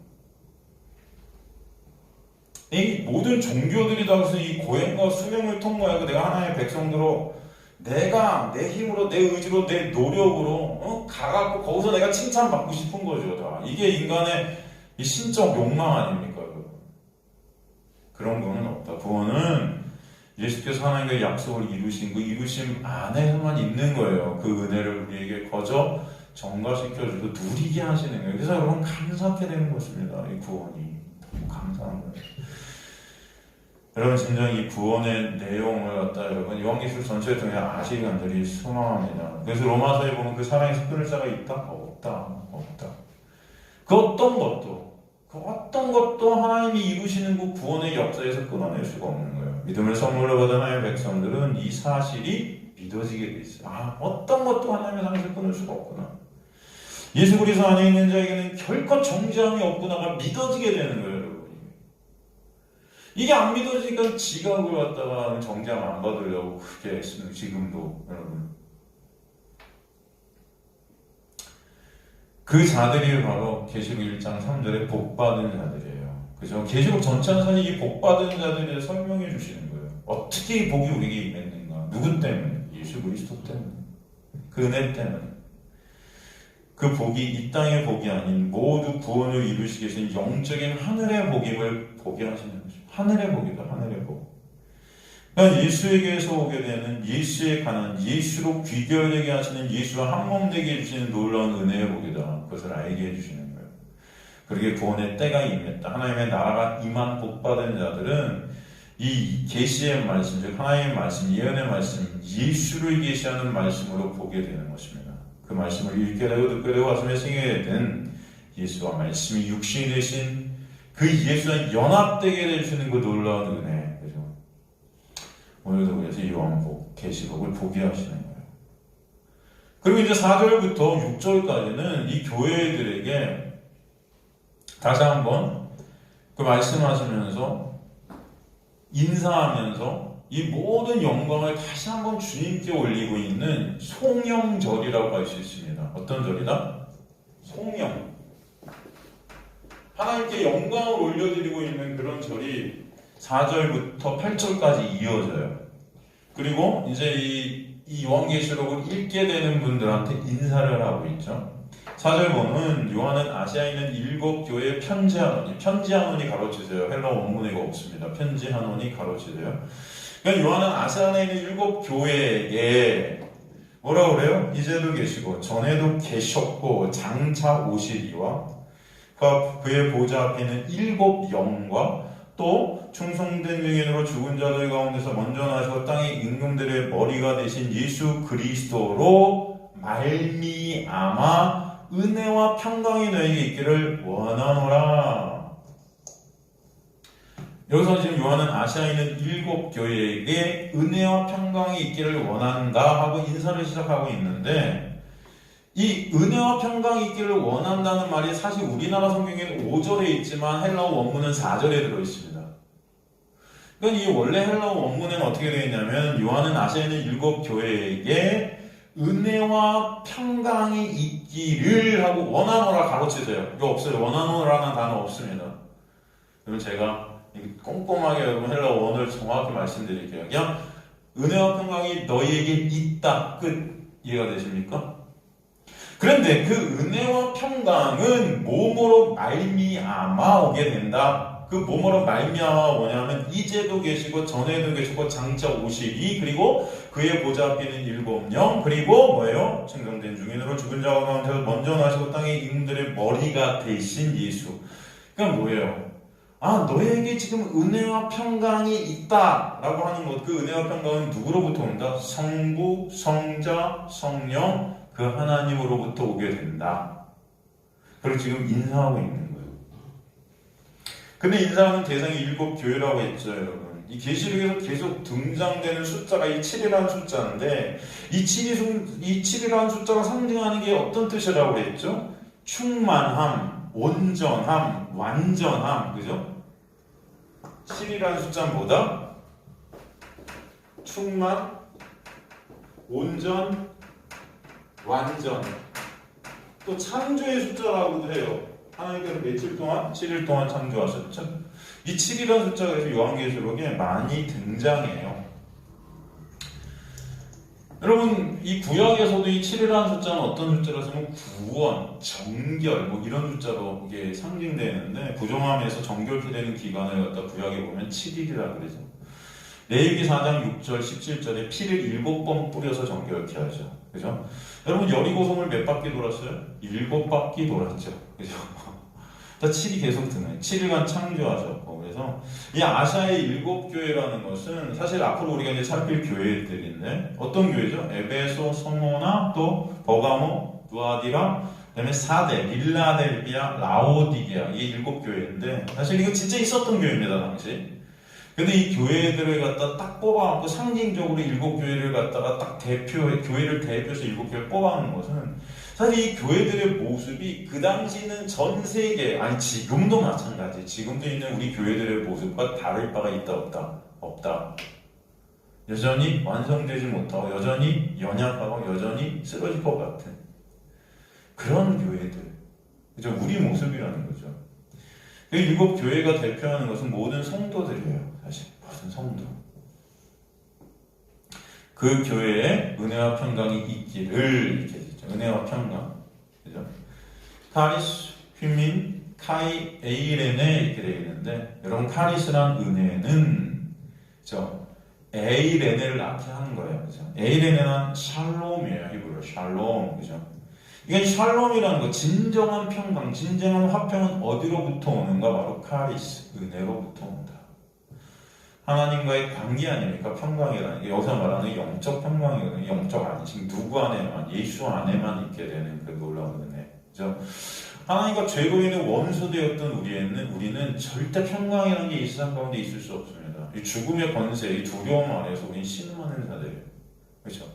이 모든 종교들이 다 무슨 이 고행과 수명을 통과하고 내가 하나님의 백성으로 내가 내 힘으로, 내 의지로, 내 노력으로 가갖고 거기서 내가 칭찬받고 싶은 거죠, 다. 이게 인간의 이 신적 욕망 아닙니까? 그런 거는 없다. 구원은 예수께서 하나님과 약속을 이루신 그 이루심 안에서만 있는 거예요. 그 은혜를 우리에게 거저 전가시켜주고 누리게 하시는 거예요. 그래서 여러분 감사하게 되는 것입니다. 이 구원이 너무 감사한 거예요. 여러분 진정 이 구원의 내용을 갖다 여러분 요한계시록 전체를 통해 아시기 간절히 소망합니다. 그래서 로마서에 보면 그 사랑에서 끊을 자가 있다? 없다. 그 어떤 것도 하나님이 이루시는 그 구원의 역사에서 끊어낼 수가 없는 거예요. 믿음을 선물로 받은 하나님의 백성들은 이 사실이 믿어지게 돼 있어요. 어떤 것도 하나님의 상에서 끊을 수가 없구나. 예수 그리스도 안에 있는 자에게는 결코 정죄함이 없구나가 믿어지게 되는 거예요, 여러분. 이게 안 믿어지니까 지각을 갖다가 정죄함 안 받으려고 그게 애쓰는 지금도 여러분. 그 자들이 바로 계시록 1장 3절에 복받은 자들이에요. 그죠? 계시록 전체는 이 복받은 자들에 대해 설명해 주시는 거예요. 어떻게 이 복이 우리에게 임했는가? 누구 때문에? 예수 그리스도 때문에. 그 은혜 때문에. 그 복이 이 땅의 복이 아닌 모두 구원을 이루시게 하신 영적인 하늘의 복임을 보게 하시는 거죠. 하늘의 복이다. 하늘의 복. 그러니까 예수에게서 오게 되는 예수에 관한 예수로 귀결되게 하시는 예수와 한몸 되게 해주시는 놀라운 은혜의 복이다. 그것을 알게 해주시는 거예요. 그러게 구원의 때가 임했다. 하나님의 나라가 임한 복받은 자들은 이 계시의 말씀, 즉 하나님의 말씀, 예언의 말씀, 예수를 계시하는 말씀으로 보게 되는 것입니다. 그 말씀을 읽게 되고 듣게 되고 가슴에 새기게 된 예수와 말씀이 육신이 되신 그 예수와 연합되게 해주시는 그 놀라운 은혜. 오늘도 그래서 이 요한복, 계시록을 보게 하시는 거예요. 그리고 이제 4절부터 6절까지는 이 교회들에게 다시 한번 그 말씀하시면서 인사하면서 이 모든 영광을 다시 한번 주님께 올리고 있는 송영절이라고 할 수 있습니다. 어떤 절이다? 송영. 하나님께 영광을 올려드리고 있는 그런 절이 4절부터 8절까지 이어져요. 그리고 이제 이 요한계시록을 읽게 되는 분들한테 인사를 하고 있죠. 4절 보면 요한은 아시아에 있는 7교회에 편지하노니 가로치세요. 헬라어 원문에가 없습니다. 편지하노니 가로치세요. 그러니까 요한은 아시아에 있는 7교회에게 뭐라고 그래요? 이제도 계시고 전에도 계셨고 장차 오시리와 그의 보좌 앞에 있는 7 영과 또 충성된 증인으로 죽은 자들 가운데서 먼저 나시고 땅의 임금들의 머리가 되신 예수 그리스도로 말미암아 은혜와 평강이 너에게 있기를 원하노라. 여기서 지금 요한은 아시아에 있는 7교회에게 은혜와 평강이 있기를 원한다 하고 인사를 시작하고 있는데 이 은혜와 평강이 있기를 원한다는 말이 사실 우리나라 성경에는 5절에 있지만 헬라어 원문은 4절에 들어있습니다. 그러니까 이 원래 헬라어 원문에는 어떻게 되어 있냐면 요한은 아시아에 있는 7교회에게 은혜와 평강이 있기를 하고 원하노라 가로치세요. 이거 없어요. 원하노라는 단어 없습니다. 그러면 제가 꼼꼼하게 여러분 헬라어 원을 정확히 말씀드릴게요. 그냥 은혜와 평강이 너희에게 있다. 끝. 이해가 되십니까? 그런데 그 은혜와 평강은 몸으로 말미암아 오게 된다. 그 몸으로 말미암아 뭐냐면 이제도 계시고 전에도 계시고 장차 오시리 그리고 그의 보좌 앞에 있는 7 영 그리고 뭐예요? 충성된 증인으로 죽은 자 가운데서 먼저 나시고 땅의 임금들의 머리가 되신 예수. 그러니까 뭐예요? 너에게 지금 은혜와 평강이 있다라고 하는 것. 그 은혜와 평강은 누구로부터 온다? 성부, 성자, 성령 그 하나님으로부터 오게 된다. 그리고 지금 인사하고 있는 거예요. 근데 인사하는 대상이 7교회라고 했죠, 여러분. 이 계시록에서 계속 등장되는 숫자가 이 7이라는 숫자인데 이 7이라는 숫자가 상징하는 게 어떤 뜻이라고 했죠? 충만함, 온전함, 완전함, 그죠? 7이라는 숫자는 뭐다? 충만, 온전, 완전. 또 창조의 숫자라고도 해요. 하나님께서 며칠 동안? 7일 동안 창조하셨죠. 이 7이라는 숫자가 그래서 요한계시록에 많이 등장해요. 여러분 이 구약에서도 이 7이라는 숫자는 어떤 숫자로 쓰면 구원, 정결 뭐 이런 숫자로 이게 상징되는데 부정함에서 정결케 되는 기간을 갖다 구약에 보면 7일이라 그러죠. 레위기 4장 6절 17절에 피를 7번 뿌려서 정결케 하죠. 그죠? 여러분 여리고성을 몇 바퀴 돌았어요? 7바퀴 돌았죠. 그죠? 7이 계속 드네. 7일간 창조하셨고. 그래서 이 아시아의 7교회라는 것은 사실 앞으로 우리가 이제 살필 교회들인데 어떤 교회죠? 에베소, 서모나 또 버가모, 두아디라, 그다음에 사대, 빌라델비아, 라오디게아 이 7교회인데 사실 이거 진짜 있었던 교회입니다 당시. 근데 이 교회들을 갖다 딱 뽑아갖고 상징적으로 7교회를 갖다가 딱 교회를 대표해서 7교회를 뽑아놓은 것은 사실 이 교회들의 모습이 그 당시는 전 세계, 아니 지금도 마찬가지, 지금도 있는 우리 교회들의 모습과 다를 바가 있다 없다? 없다. 여전히 완성되지 못하고 여전히 연약하고 여전히 쓰러질 것 같은 그런 교회들. 그죠? 우리 모습이라는 거죠. 그 7교회가 대표하는 것은 모든 성도들이에요. 사실 모든 성도. 그 교회에 은혜와 평강이 있기를 이렇게 되죠. 은혜와 평강. 그죠? 카리스, 휘민, 카이, 에이렌에 이렇게 되어 있는데 여러분 카리스란 은혜는 그죠? 에이렌을 낳게 하는 거예요. 그죠? 에이렌은 샬롬이에요. 히브리어 샬롬. 그죠? 이건 샬롬이라는 거, 진정한 평강, 진정한 화평은 어디로부터 오는가? 바로 카리스, 은혜로부터 온다. 하나님과의 관계 아닙니까? 평강이라는 게 여기서 말하는 영적 평강이거든요. 영적 안식, 누구 안에만, 예수 안에만 있게 되는 그 놀라운 은혜. 그죠? 하나님과 죄로인의 원수되었던 우리는 절대 평강이라는 게 이 세상 가운데 있을 수 없습니다. 이 죽음의 권세, 이 두려움 아래서 우리는 신음하는 자들이에요. 그렇죠?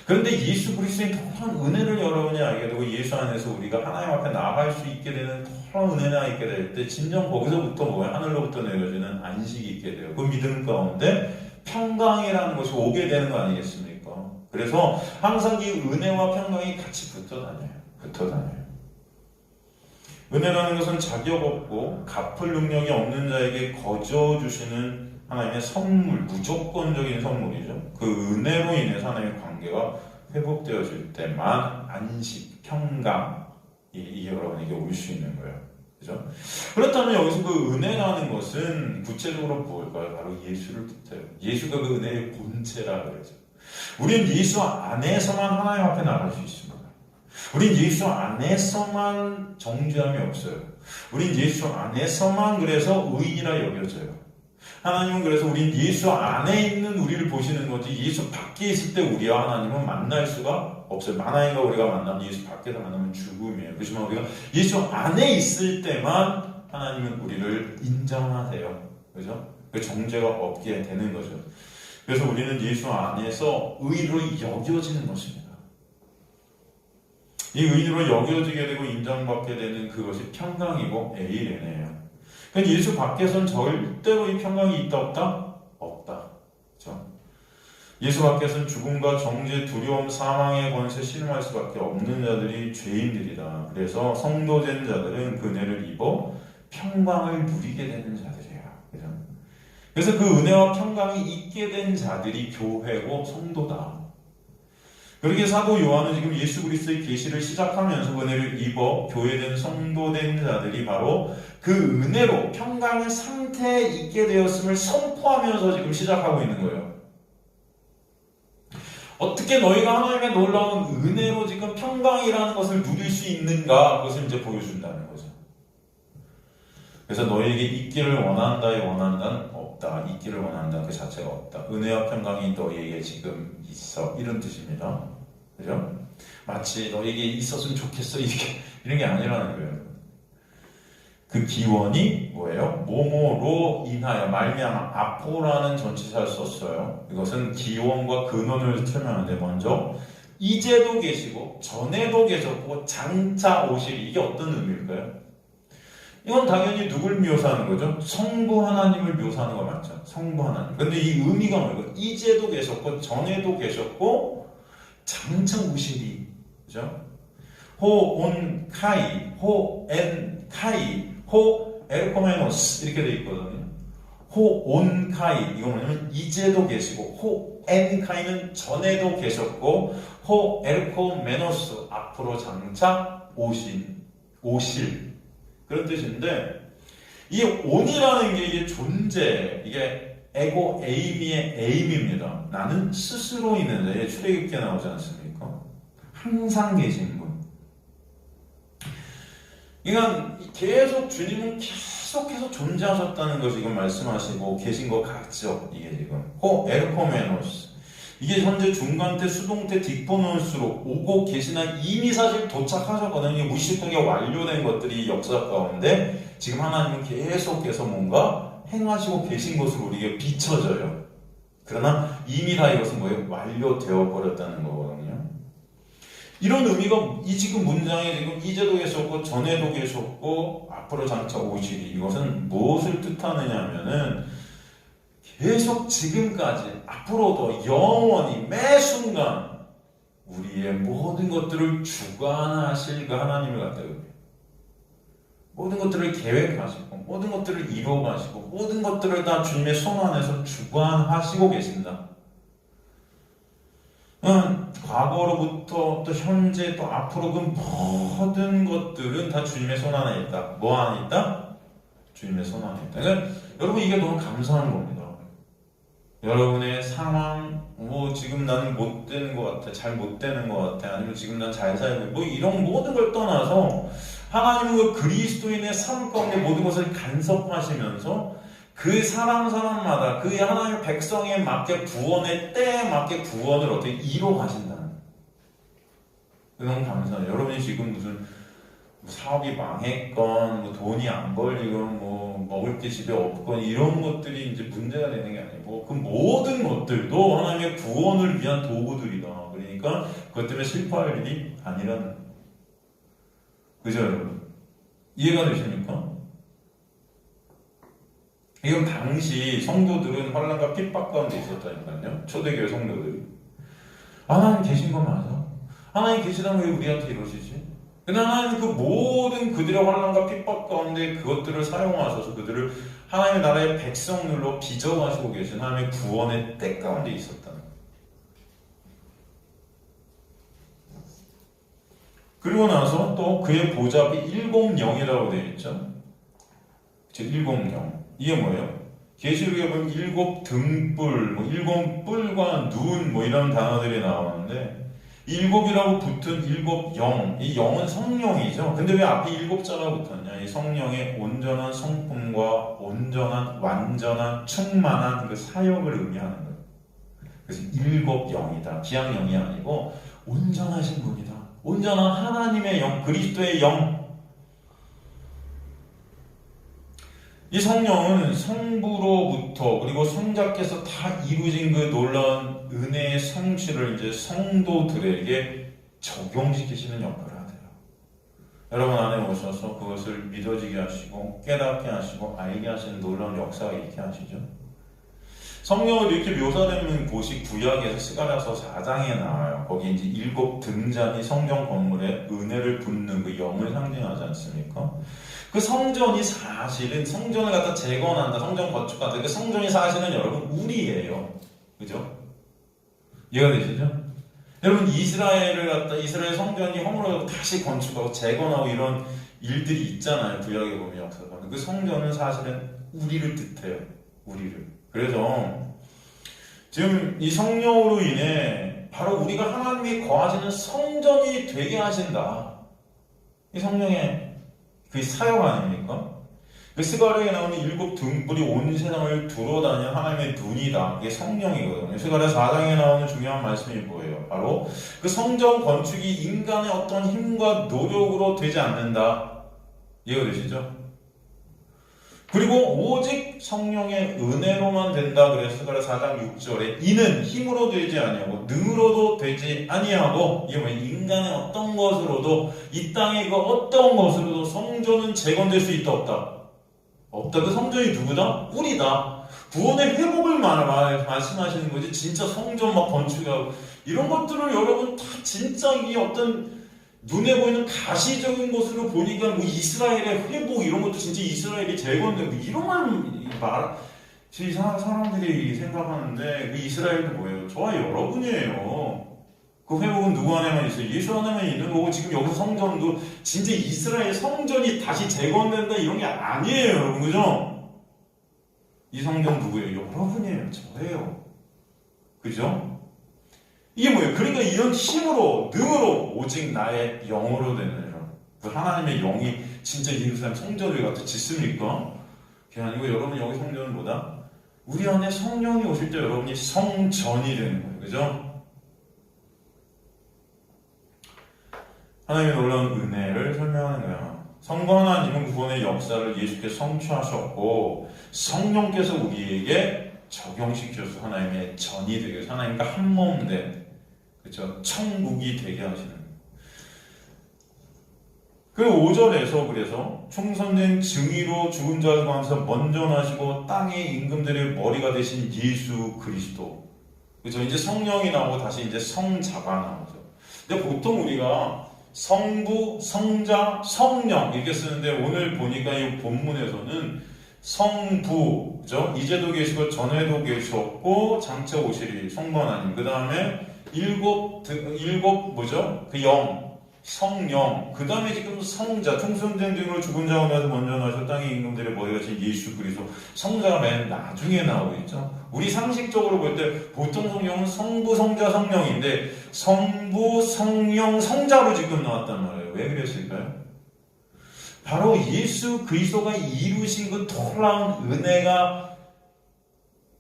그런데 예수 그리스도의 더한 은혜를 여러분이 알게 되고 예수 안에서 우리가 하나님 앞에 나아갈 수 있게 되는 더한 은혜가 있게 될 때 진정 거기서부터 뭐예요? 하늘로부터 내려지는 안식이 있게 돼요. 그 믿음 가운데 평강이라는 것이 오게 되는 거 아니겠습니까? 그래서 항상 이 은혜와 평강이 같이 붙어 다녀요. 은혜라는 것은 자격 없고 갚을 능력이 없는 자에게 거저 주시는 하나님의 선물, 무조건적인 선물이죠. 그 은혜로 인해서 하나님의 관계가 회복되어질 때만 안식, 평강이 여러분에게 올 수 있는 거예요. 그죠? 그렇다면 여기서 그 은혜라는 것은 구체적으로 뭘까요? 바로 예수를 뜻해요. 예수가 그 은혜의 본체라 그러죠. 우리는 예수 안에서만 하나님 앞에 나갈 수 있습니다. 우린 예수 안에서만 정죄함이 없어요. 우린 예수 안에서만 그래서 의인이라 여겨져요. 하나님은 그래서 우린 예수 안에 있는 우리를 보시는 거지 예수 밖에 있을 때 우리와 하나님은 만날 수가 없어요. 하나님과 우리가 만나면 예수 밖에서 만나면 죽음이에요. 그렇지만 우리가 예수 안에 있을 때만 하나님은 우리를 인정하세요. 그죠? 그 정죄가 없게 되는 거죠. 그래서 우리는 예수 안에서 의로 여겨지는 것입니다. 이 의로 여겨지게 되고 인정받게 되는 그것이 평강이고 에이레네요. 그러니까 예수 밖에서는 절대로 이 평강이 있다 없다? 없다. 그렇죠? 예수 밖에서는 죽음과 정죄, 두려움, 사망의 권세 신음할 수밖에 없는 자들이 죄인들이다. 그래서 성도된 자들은 그 은혜를 입어 평강을 누리게 되는 자들이에요. 그렇죠? 그래서 그 은혜와 평강이 있게 된 자들이 교회고 성도다. 그렇게 사도 요한은 지금 예수 그리스도의 계시를 시작하면서 은혜를 입어 교회된 성도된 자들이 바로 그 은혜로 평강의 상태에 있게 되었음을 선포하면서 지금 시작하고 있는 거예요. 어떻게 너희가 하나님의 놀라운 은혜로 지금 평강이라는 것을 누릴 수 있는가? 그것을 이제 보여준다는 거죠. 그래서 너희에게 있기를 원한다의 원한다는 없다. 있기를 원한다 그 자체가 없다. 은혜와 평강이 너희에게 지금 있어. 이런 뜻입니다. 그죠? 마치 너희에게 있었으면 좋겠어. 이런 게 아니라는 거예요. 그 기원이 뭐예요? 뭐뭐로 인하여 말미암아 아포라는 전치사를 썼어요. 이것은 기원과 근원을 설명하는데 먼저 이제도 계시고 전에도 계셨고 장차 오실 이게 어떤 의미일까요? 이건 당연히 누굴 묘사하는 거죠? 성부 하나님을 묘사하는 거 맞죠? 성부 하나님. 근데 이 의미가 뭐예요? 이제도 계셨고 전에도 계셨고 장차 오시리. 그죠? 호온 카이, 호엔 카이, 호 에르코메노스 이렇게 돼 있거든요. 호온 카이 이거 뭐냐면 이제도 계시고 엔카이는 전에도 계셨고 호 에르코메노스 앞으로 장차 오실 그런 뜻인데 이 온이라는 게 이게 존재 이게 에고 에이미의 에임입니다. 나는 스스로 있는 자에 출애굽기에 나오지 않습니까? 항상 계신 분. 그러니까 계속 주님은 계속해서 존재하셨다는 것을 지금 말씀하시고 계신 것 같죠. 이게 지금 호 에르코메노스 이게 현재 중간태, 수동태, 딕포노스로 오고 계시나 이미 사실 도착하셨거든요. 무의식적에 완료된 것들이 역사 가운데 지금 하나님은 계속해서 뭔가 행하시고 계신 것으로 우리에게 비춰져요. 그러나 이미 다 이것은 뭐예요? 완료되어 버렸다는 거거든요. 이런 의미가 이 지금 문장에 지금 이제도 계셨고 전에도 계셨고 앞으로 장차 오시리 이것은 무엇을 뜻하느냐 하면은 계속 지금까지 앞으로도 영원히 매 순간 우리의 모든 것들을 주관하실 그 하나님을 갖다 의미해요. 모든 것들을 계획하시고 모든 것들을 이루어가시고 모든 것들을 다 주님의 손 안에서 주관하시고 계신다. 과거로부터 또 현재 또 앞으로 그 모든 것들은 다 주님의 손 안에 있다. 뭐 안에 있다? 주님의 손 안에 있다. 그러니까 여러분 이게 너무 감사한 겁니다. 여러분의 상황, 뭐 지금 나는 못 되는 것 같아, 잘 못 되는 것 같아, 아니면 지금 난 잘 살고, 뭐 이런 모든 걸 떠나서 하나님은 그 그리스도인의 삶 가운데 모든 것을 간섭하시면서 그 사람마다 그 하나님의 백성에 맞게 구원의 때에 맞게 구원을 어떻게 이뤄가신다는 너무 감사해요. 여러분이 지금 무슨 사업이 망했건 뭐 돈이 안 벌리건 뭐 먹을 게 집에 없건 이런 것들이 이제 문제가 되는 게 아니고 그 모든 것들도 하나님의 구원을 위한 도구들이다. 그러니까 그것 때문에 실패할 일이 아니라는 거예요. 그죠 여러분? 이해가 되십니까? 이건 당시 성도들은 환난과 핍박 가운데 있었다니까요. 초대교회 성도들이. 하나님 계신 거 맞아? 하나님 계시다면 왜 우리한테 이러시지? 근데 하나님 그 모든 그들의 환난과 핍박 가운데 그것들을 사용하셔서 그들을 하나님의 나라의 백성들로 빚어가시고 계신 하나님의 구원의 때 가운데 있었다는 거예요. 그리고 나서 또 그의 보좌앞이 일곱 영이라고 되어 있죠. 일곱 영. 이게 뭐예요? 계시록에 보면 일곱 등불, 뭐 일곱 뿔과 눈, 뭐 이런 단어들이 나오는데 일곱이라고 붙은 일곱 영, 이 영은 성령이죠. 근데 왜 앞에 일곱 자가 붙었냐? 이 성령의 온전한 성품과 온전한, 완전한, 충만한 그 사역을 의미하는 거예요. 그래서 일곱 영이다. 기양 영이 아니고 온전하신 분이다. 온전한 하나님의 영, 그리스도의 영. 이 성령은 성부로부터 그리고 성자께서 다 이루어진 그 놀라운 은혜의 성취를 이제 성도들에게 적용시키시는 역할을 하세요. 여러분 안에 오셔서 그것을 믿어지게 하시고 깨닫게 하시고 알게 하시는 놀라운 역사가 있게 하시죠. 성령을 이렇게 묘사되는 곳이 구약에서 스가랴서 4장에 나와요. 거기 이제 일곱 등잔이 성전 건물에 은혜를 붓는 그 영을 상징하지 않습니까? 그 성전이 사실은 성전을 갖다 재건한다, 성전 건축한다. 그 성전이 사실은 여러분 우리예요. 그죠? 이해가 되시죠? 여러분 이스라엘 성전이 허물어서 다시 건축하고 재건하고 이런 일들이 있잖아요. 구약에 보면 역사가. 그 성전은 사실은 우리를 뜻해요. 우리를. 그래서 지금 이 성령으로 인해 바로 우리가 하나님이 거하시는 성전이 되게 하신다. 이 성령의 그 사역 아닙니까? 그 스가랴에 나오는 일곱 등불이 온 세상을 두루다니는 하나님의 눈이다. 이게 성령이거든요. 스가랴 4장에 나오는 중요한 말씀이 뭐예요? 바로 그 성전 건축이 인간의 어떤 힘과 노력으로 되지 않는다. 이해가 되시죠? 그리고 오직 성령의 은혜로만 된다. 그래서 스가랴 4장 6절에 이는 힘으로 되지 아니하고 능으로도 되지 아니하고 이게 뭐예요? 인간의 어떤 것으로도 이 땅의 그 어떤 것으로도 성전은 재건될 수 있다 없다? 없다. 그 성전이 누구다? 우리다. 구원의 회복을 말씀하시는 거지. 진짜 성전 막 건축하고 이런 것들을 여러분 다 진짜 이 어떤 눈에 보이는 가시적인 것으로 보니까 뭐 이스라엘의 회복 이런 것도 진짜 이스라엘이 재건되고 이런 말 이상한 사람들이 생각하는데 그 이스라엘도 뭐예요? 저와 여러분이에요. 그 회복은 누구 안에만 있어요? 예수 안에만 있는 거고 지금 여기서 성전도 진짜 이스라엘 성전이 다시 재건된다 이런 게 아니에요, 여러분. 그죠? 이 성전 누구예요? 여러분이에요. 저예요. 그죠? 이게 뭐예요? 그러니까 이런 힘으로, 능으로 오직 나의 영으로 되는 그 하나님의 영이 진짜 예루살렘 성전을 갖다 짓습니까? 그게 아니고 여러분 여기 성전은 뭐다? 우리 안에 성령이 오실 때 여러분이 성전이 되는 거예요. 그죠? 하나님의 놀라운 은혜를 설명하는 거야. 성부 하나님은 구원의 역사를 예수께 성취하셨고 성령께서 우리에게 적용시켜서 하나님의 전이 되게 해서 하나님과 한몸 된 그렇죠? 천국이 되게 하시는 거예요. 그 5절에서 그래서 충성된 증인으로 죽은 자들 가운데서 먼저 나시고 땅의 임금들의 머리가 되신 예수 그리스도. 그렇죠? 이제 성령이 나오고 다시 이제 성자가 나오죠. 근데 보통 우리가 성부, 성자, 성령 이렇게 쓰는데 오늘 보니까 이 본문에서는 성부, 그죠? 이제도 계시고 전에도 계셨고 장차 오시리 성부 하나님. 그 다음에 일곱 뭐죠? 그 영. 성령, 그 다음에 지금 성자, 충성된 등으로 죽은 자 가운데서 먼저 나셔 땅의 임금들의 머리가 진 예수 그리스도. 성자가 맨 나중에 나오고 있죠. 우리 상식적으로 볼 때 보통 성령은 성부, 성자, 성령인데 성부, 성령, 성자로 지금 나왔단 말이에요. 왜 그랬을까요? 바로 예수 그리스도가 이루신 그 놀라운 은혜가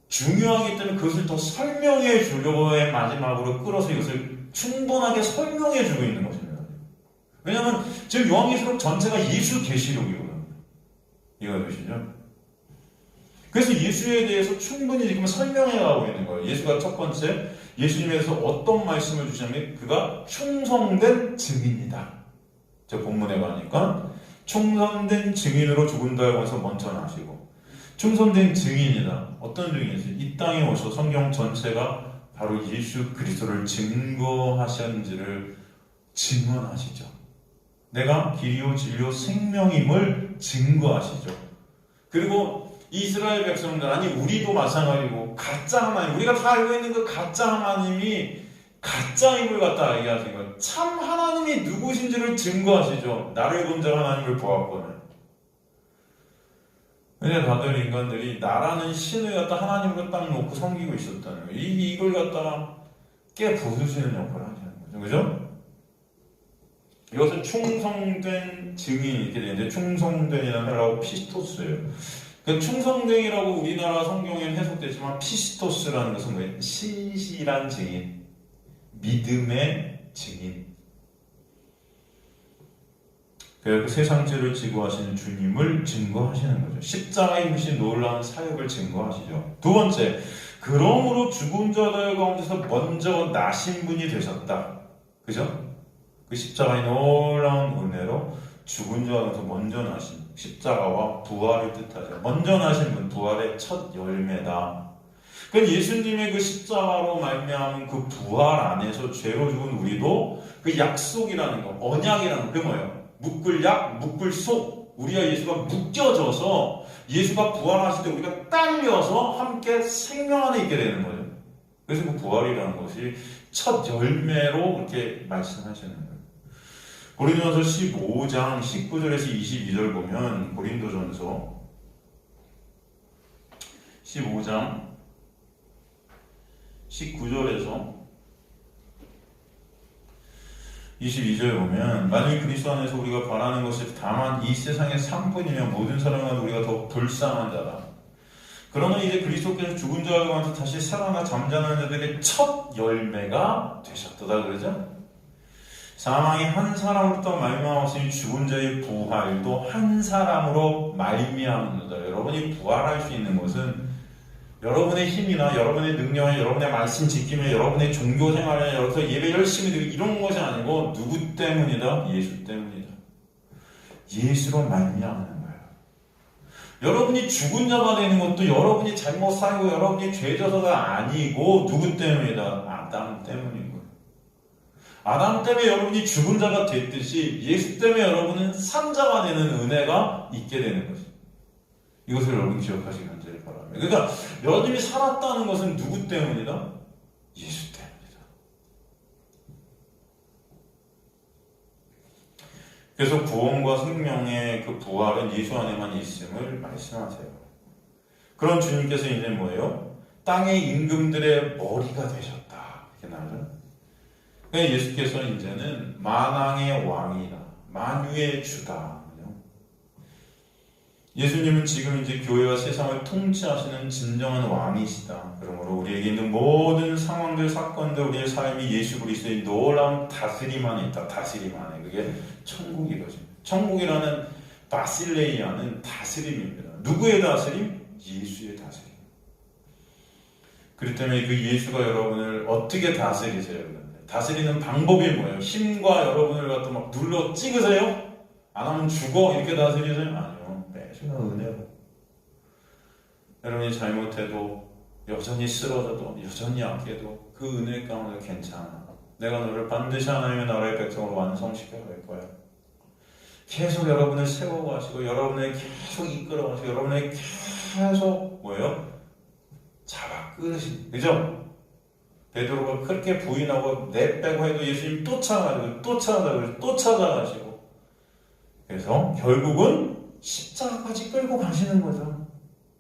중요하기 때문에 그것을 더 설명해 주려고 해 마지막으로 끌어서 이것을 충분하게 설명해 주고 있는 것입니다. 왜냐하면 지금 요한계시록 전체가 예수 계시록이거든요. 이해가 되시죠? 그래서 예수에 대해서 충분히 지금 설명해 가고 있는 거예요. 예수가 첫 번째 예수님에서 어떤 말씀을 주시냐면 그가 충성된 증인이다. 저 본문에 가니까 충성된 증인으로 죽은 자에 관해서 먼저 나시고 충성된 증인이다. 어떤 증인이세요? 이 땅에 오셔서 성경 전체가 바로 예수 그리스도를 증거하셨는지를 증언하시죠. 내가 길이요 진리요 생명임을 증거하시죠. 그리고 이스라엘 백성들 아니 우리도 마찬가지고 가짜 하나님 우리가 다 알고 있는 그 가짜 하나님이 가짜임을 갖다 얘기하신 거예요. 참 하나님이 누구신지를 증거하시죠. 나를 본 자가 하나님을 보았거든. 왜냐 다들 인간들이 나라는 신을 갖다 하나님으로 딱 놓고 섬기고 있었다는 거예요. 이걸 갖다가 깨 부수시는 역할을 하시는 거죠. 그죠? 이것은 충성된 증인이 이렇게 되는데 충성된이라는 헬라어 피스토스예요. 그 충성된이라고 우리나라 성경에는 해석되지만 피스토스라는 것은 뭐예요? 신실한 증인, 믿음의 증인. 그 세상죄를 지고 하시는 주님을 증거하시는 거죠. 십자가에 입으신 놀라운 사역을 증거하시죠. 두 번째, 그러므로 죽은 자들 가운데서 먼저 나신 분이 되셨다. 그죠? 그 십자가의 놀라운 은혜로 죽은 자에서 먼저 나신 십자가와 부활을 뜻하죠. 먼저 나신 분, 부활의 첫 열매다. 그러니까 예수님의 그 십자가로 말미암은 그 부활 안에서 죄로 죽은 우리도 그 약속이라는 거, 언약이라는 거, 그게 뭐예요? 묶을 약, 묶을 속. 우리와 예수가 묶여져서 예수가 부활하실 때 우리가 딸려서 함께 생명 안에 있게 되는 거예요. 그래서 그 부활이라는 것이 첫 열매로 이렇게 말씀하시는 거예요. 고린도전서 15장 19절에서 22절 보면 고린도전서 15장 19절에서 22절에 보면 만일 그리스도 안에서 우리가 바라는 것이 다만 이 세상의 상뿐이면 모든 사람과 우리가 더 불쌍한 자다. 그러면 이제 그리스도께서 죽은 자와 가운데서 다시 살아나 잠자는 자들의 첫 열매가 되셨도다 그러죠? 사망이 한 사람으로부터 말미암았으니 죽은 자의 부활도 한 사람으로 말미암는다. 여러분이 부활할 수 있는 것은 여러분의 힘이나 여러분의 능력이나 여러분의 말씀 지킴이나 여러분의 종교 생활이나 여기서 예배 열심히 드리고 이런 것이 아니고 누구 때문이다? 예수 때문이다. 예수로 말미암는 거예요. 여러분이 죽은 자가 되는 것도 여러분이 잘못 살고 여러분이 죄져서가 아니고 누구 때문이다? 아담 때문인 거예요. 아담 때문에 여러분이 죽은 자가 됐듯이 예수 때문에 여러분은 산자가 되는 은혜가 있게 되는 것입니다. 이것을 여러분 기억하시기 간절히 바랍니다. 그러니까 여러분이 살았다는 것은 누구 때문이다? 예수 때문이다. 그래서 구원과 생명의 그 부활은 예수 안에만 있음을 말씀하세요. 그런 주님께서 이제 뭐예요? 땅의 임금들의 머리가 되셨다. 이렇게 나오죠. 그러니까 예수께서 이제는 만왕의 왕이다. 만유의 주다. 예수님은 지금 이제 교회와 세상을 통치하시는 진정한 왕이시다. 그러므로 우리에게 있는 모든 상황들, 사건들, 우리의 삶이 예수 그리스도의 놀라운 다스림 안에 있다. 다스림 안에. 그게 천국이거든요. 천국이라는 바실레이아는 다스림입니다. 누구의 다스림? 예수의 다스림. 그렇기 때문에 그 예수가 여러분을 어떻게 다스리세요? 다스리는 방법이 뭐예요? 힘과 여러분을 갖다 막 눌러 찍으세요? 안 하면 죽어? 이렇게 다스리세요? 아니요. 매주가 은혜로. 여러분이 잘못해도, 여전히 쓰러져도, 여전히 약해도 그 은혜 가운데 괜찮아. 내가 너를 반드시 하나님의 나라의 백성으로 완성시켜갈 거야. 계속 여러분을 세워가시고, 여러분을 계속 이끌어가시고, 여러분을 계속 뭐예요? 잡아 끌으시. 그죠? 베드로가 그렇게 부인하고 내빼고 해도 예수님 또 찾아가시고, 그래서 결국은 십자가까지 끌고 가시는 거죠.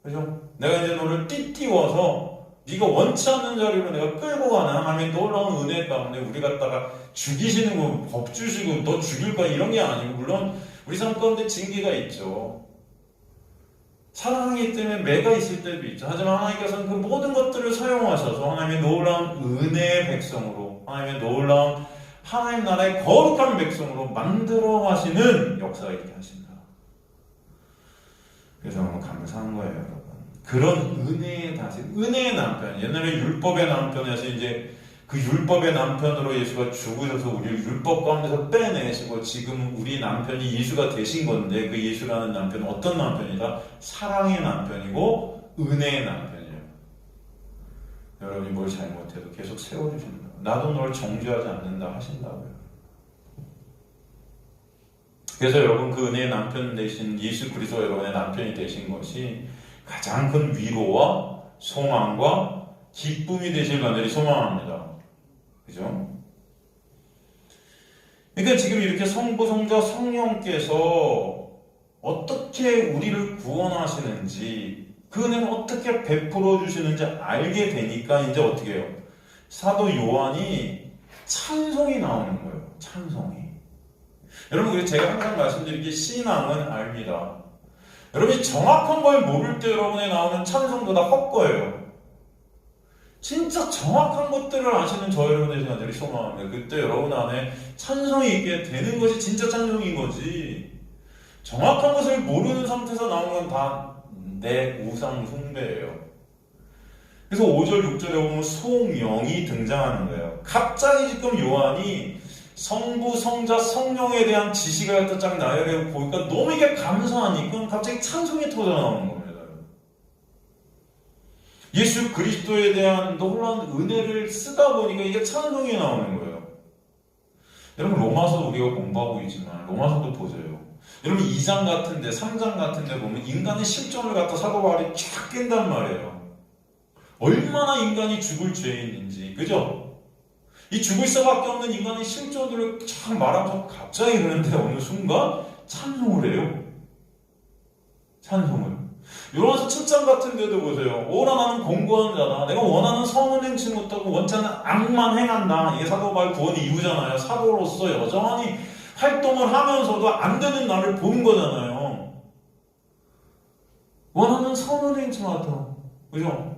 그죠? 내가 이제 너를 띠띠워서 네가 원치 않는 자리로 내가 끌고 가는 하나님의 놀라운 은혜 가운데 우리 갖다가 죽이시는 거, 법 주시고 너 죽일 거야 이런 게 아니고, 물론 우리 삶 가운데 징계가 있죠. 사랑하기 때문에 매가 있을 때도 있죠. 하지만 하나님께서는 그 모든 것들을 사용하셔서 하나님의 놀라운 은혜의 백성으로, 하나님의 놀라운 하나님 나라의 거룩한 백성으로 만들어 가시는 역사가 있게 하신다. 그래서 너무 감사한 거예요, 여러분. 그런 은혜의 다스림, 은혜의 남편. 옛날에 율법의 남편에서 이제 그 율법의 남편으로 예수가 죽으셔서 우리를 율법 가운데서 빼내시고 지금 우리 남편이 예수가 되신 건데, 그 예수라는 남편은 어떤 남편이다? 사랑의 남편이고 은혜의 남편이에요. 여러분이 뭘 잘못해도 계속 세워주신다. 나도 널 정죄하지 않는다 하신다고요. 그래서 여러분 그 은혜의 남편 되신 예수 그리스도가 여러분의 남편이 되신 것이 가장 큰 위로와 소망과 기쁨이 되실 간절히 소망합니다. 그죠? 그러니까 지금 이렇게 성부, 성자, 성령께서 어떻게 우리를 구원하시는지, 그 은혜를 어떻게 베풀어 주시는지 알게 되니까 이제 어떻게 해요? 사도 요한이 찬송이 나오는 거예요. 찬송이. 여러분, 그래서 제가 항상 말씀드리기에 신앙은 알니다. 여러분이 정확한 걸 모를 때 여러분에 나오는 찬송도 다 헛거예요. 진짜 정확한 것들을 아시는 저 여러분의 시간들이 소망합니다. 그때 여러분 안에 찬송이 있게 되는 것이 진짜 찬송인 거지. 정확한 것을 모르는 상태에서 나오는 건 다 내 우상 숭배예요. 그래서 5절, 6절에 보면 송영이 등장하는 거예요. 갑자기 지금 요한이 성부, 성자, 성령에 대한 지식을 갖다 쫙 나열해 보니까 너무 이게 감사하니까 갑자기 찬송이 터져 나오는 겁니다. 예수 그리스도에 대한 놀라운 은혜를 쓰다 보니까 이게 찬송이 나오는 거예요. 여러분, 로마서도 우리가 공부하고 있지만 로마서도 보세요. 여러분 2장 같은데 3장 같은데 보면 인간의 실존을 갖다 사도 바울이 쫙 깬단 말이에요. 얼마나 인간이 죽을 죄인인지, 그죠? 이 죽을 수밖에 없는 인간의 실존들을 쫙 말하면서 갑자기 그러는데 어느 순간 찬송을 해요. 찬송을. 요런서 7장 같은 데도 보세요. 오라 나는 공고한 자다. 내가 원하는 선은 행치 못하고 원치 않는 악만 행한다. 이게 사도 바울 구원의 이유잖아요. 사도로서 여전히 활동을 하면서도 안 되는 나를 보는 거잖아요. 원하는 선은 행치 못하고, 그죠?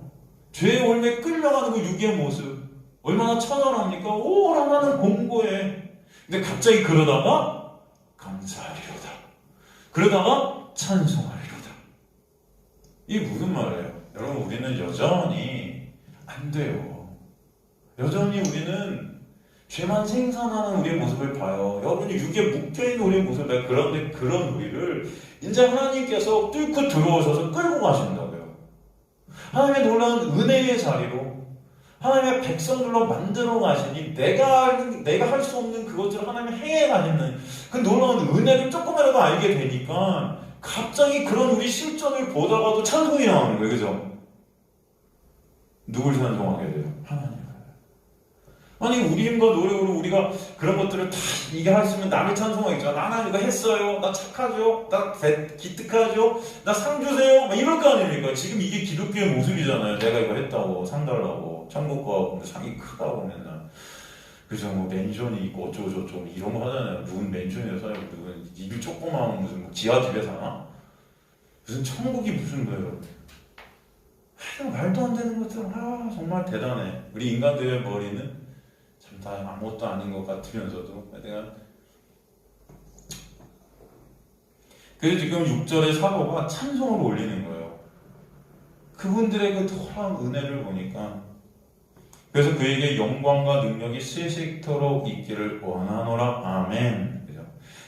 죄의 올매 끌려가는 그 육의 모습 얼마나 처절합니까? 오라 나는 공고해. 근데 갑자기 그러다가 감사하리로다. 그러다가 찬송하리로다. 이게 무슨 말이에요? 여러분, 우리는 여전히 안 돼요. 여전히 우리는 죄만 생산하는 우리의 모습을 봐요. 여러분이 육에 묶여있는 우리의 모습을 봐요. 그런데 그런 우리를 이제 하나님께서 뚫고 들어오셔서 끌고 가신다고요. 하나님의 놀라운 은혜의 자리로 하나님의 백성들로 만들어 가시니 내가 할 수 없는 그것들을 하나님이 행해 가시는 그 놀라운 은혜를 조금이라도 알게 되니까 갑자기 그런 우리 실전을 보다가도 찬송이 나오는 거예요. 그죠? 누굴 찬송하게 돼요? 하나님. 아니 우리 힘과 노력으로 우리가 그런 것들을 다 이게 했으면 남의 찬송하겠죠. 나는 이거 했어요. 나 착하죠. 나 기특하죠. 나 상 주세요. 막 이럴 거 아닙니까? 지금 이게 기독교의 모습이잖아요. 내가 이거 했다고 상 달라고 천국 가고 상이 크다고 맨날. 그죠? 뭐 맨션이 있고 어쩌고저쩌고 이런 거 하잖아요. 누군 맨션에 살고 누군 입이 조그마한 무슨 뭐 지하집에 사나? 무슨 천국이 무슨 거예요? 하여튼 말도 안 되는 것들. 정말 대단해. 우리 인간들의 머리는 참 다 아무것도 아닌 것 같으면서도 내가 그래서 지금 6절의 사도가 찬송을 올리는 거예요. 그분들의 그 토한 은혜를 보니까 그래서 그에게 영광과 능력이 세세토록 있기를 원하노라. 아멘. 그죠?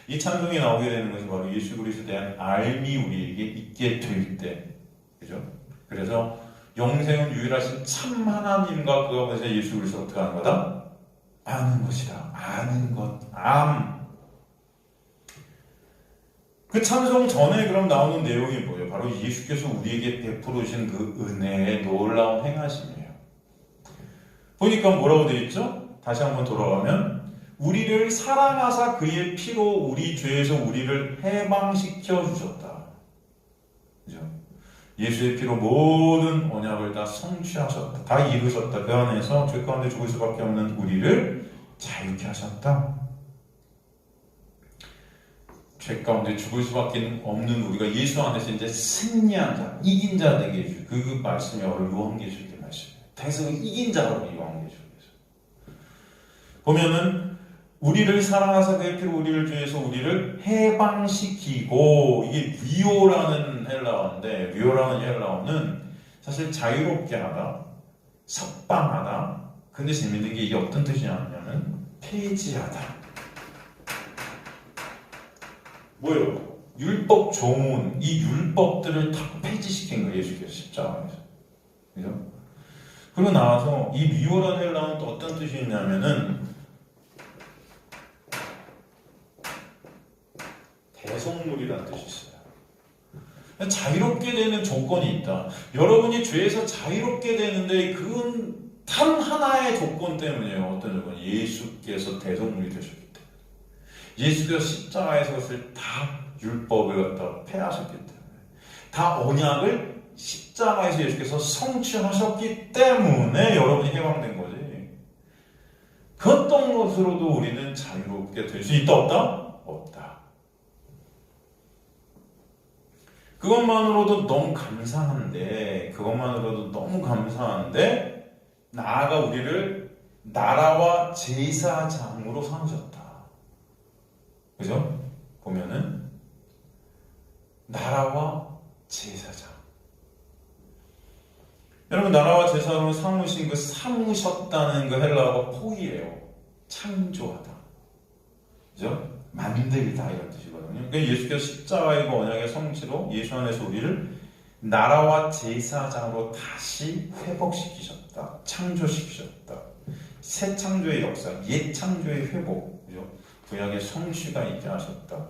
이 찬송이 나오게 되는 것이 바로 예수 그리스도에 대한 알미 우리에게 있게 될 때, 그죠? 그래서 영생은 유일하신 참 하나님과 그 아버지 예수 그리스도 어떻게 하는 거다? 아는 것이다. 아는 것. 그 찬송 전에 그럼 나오는 내용이 뭐예요? 바로 예수께서 우리에게 베풀어 주신 그 은혜의 놀라운 행하심이에요. 보니까 뭐라고 되어 있죠? 다시 한번 돌아가면 우리를 사랑하사 그의 피로 우리 죄에서 우리를 해방시켜 주셨다. 그죠? 예수의 피로 모든 언약을 다 성취하셨다. 다 이루셨다. 그 안에서 죄 가운데 죽을 수밖에 없는 우리를 자유케 하셨다. 죄 가운데 죽을 수밖에 없는 우리가 예수 안에서 이제 승리한 자, 이긴 자 되게 해주고 그 말씀이 바로 요한계시록의 말씀이에요. 그래서 이긴 자로 요한계시록에서 보면은 우리를 사랑하사 그의 피로 우리를 죄에서 우리를 해방시키고 이게 위오라는 헬라어인데 위오라는 헬라어는 사실 자유롭게 하다, 석방하다. 근데 재밌는 게 이게 어떤 뜻이냐면 폐지하다. 뭐예요? 율법 조문, 이 율법들을 다 폐지시킨 거예요. 예수께서 십자가에서. 그죠? 그리고 나와서 이 위오라는 헬라어는 또 어떤 뜻이 있냐면은 대속물이라는 뜻이 있어요. 자유롭게 되는 조건이 있다. 여러분이 죄에서 자유롭게 되는데 그건 단 하나의 조건 때문이에요. 어떤 조건? 예수께서 대속물이 되셨기 때문에. 예수께서 십자가에서 것을 다 율법을 갖다 폐하셨기 때문에. 다 언약을 십자가에서 예수께서 성취하셨기 때문에 여러분이 해방된 거지. 그 어떤 것으로도 우리는 자유롭게 될 수 있다 없다? 없다. 그것만으로도 너무 감사한데 나아가 우리를 나라와 제사장으로 삼으셨다. 그죠? 보면은 나라와 제사장. 여러분 나라와 제사장으로 삼으신 그 삼으셨다는 그 헬라어가 포이예요. 창조하다. 그죠? 만들다 이런 뜻이거든요. 그러니까 예수께서 십자가의 그 언약의 성취로 예수 안에서 우리를 나라와 제사장으로 다시 회복시키셨다. 창조시키셨다. 새 창조의 역사, 옛 창조의 회복, 그죠? 구약의 성취가 있게 하셨다.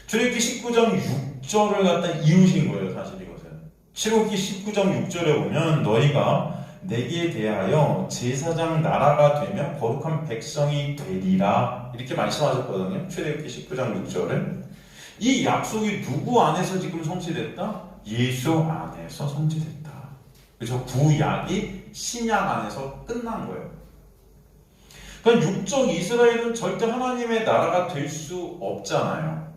출애굽기 19장 6절을 갖다 이루신 거예요. 사실 이것은. 출애굽기 19장 6절에 보면 너희가 내게 대하여 제사장 나라가 되며 거룩한 백성이 되리라 이렇게 말씀하셨거든요. 출애굽기 19장 6절에 이 약속이 누구 안에서 지금 성취됐다? 예수 안에서 성취됐다. 그래서 구약이 신약 안에서 끝난 거예요. 그러니까 육적 이스라엘은 절대 하나님의 나라가 될 수 없잖아요.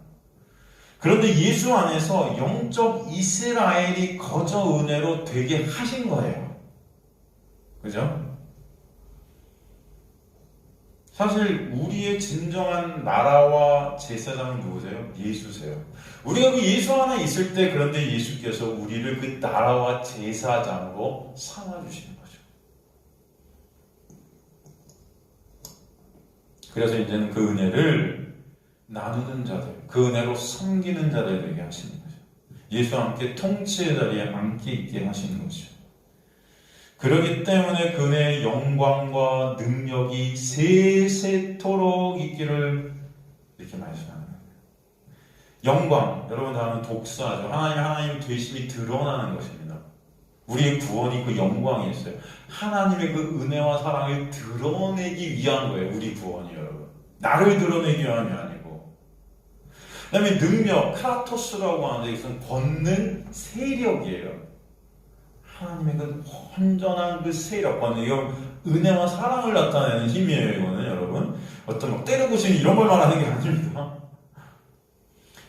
그런데 예수 안에서 영적 이스라엘이 거저 은혜로 되게 하신 거예요. 그죠? 사실 우리의 진정한 나라와 제사장은 누구세요? 예수세요. 우리가 그 예수 안에 있을 때 그런데 예수께서 우리를 그 나라와 제사장으로 삼아주시는 거죠. 그래서 이제는 그 은혜를 나누는 자들, 그 은혜로 섬기는 자들 되게 하시는 거죠. 예수와 함께 통치의 자리에 함께 있게 하시는 거죠. 그렇기 때문에 그의 영광과 능력이 세세토록 있기를 이렇게 말씀하는 거예요. 영광, 여러분 다음은 독사죠. 하나님 되심이 드러나는 것입니다. 우리의 구원이 그 영광이 있어요. 하나님의 그 은혜와 사랑을 드러내기 위한 거예요. 우리 구원이 여러분. 나를 드러내기 위함이 아니고. 그 다음에 능력, 카라토스라고 하는데 이것은 권능, 세력이에요. 하나님의 그 온전한 그 세력, 권능, 이건 은혜와 사랑을 나타내는 힘이에요. 이거는 여러분. 어떤 막 때려부시는 이런 걸 말하는 게 아닙니다.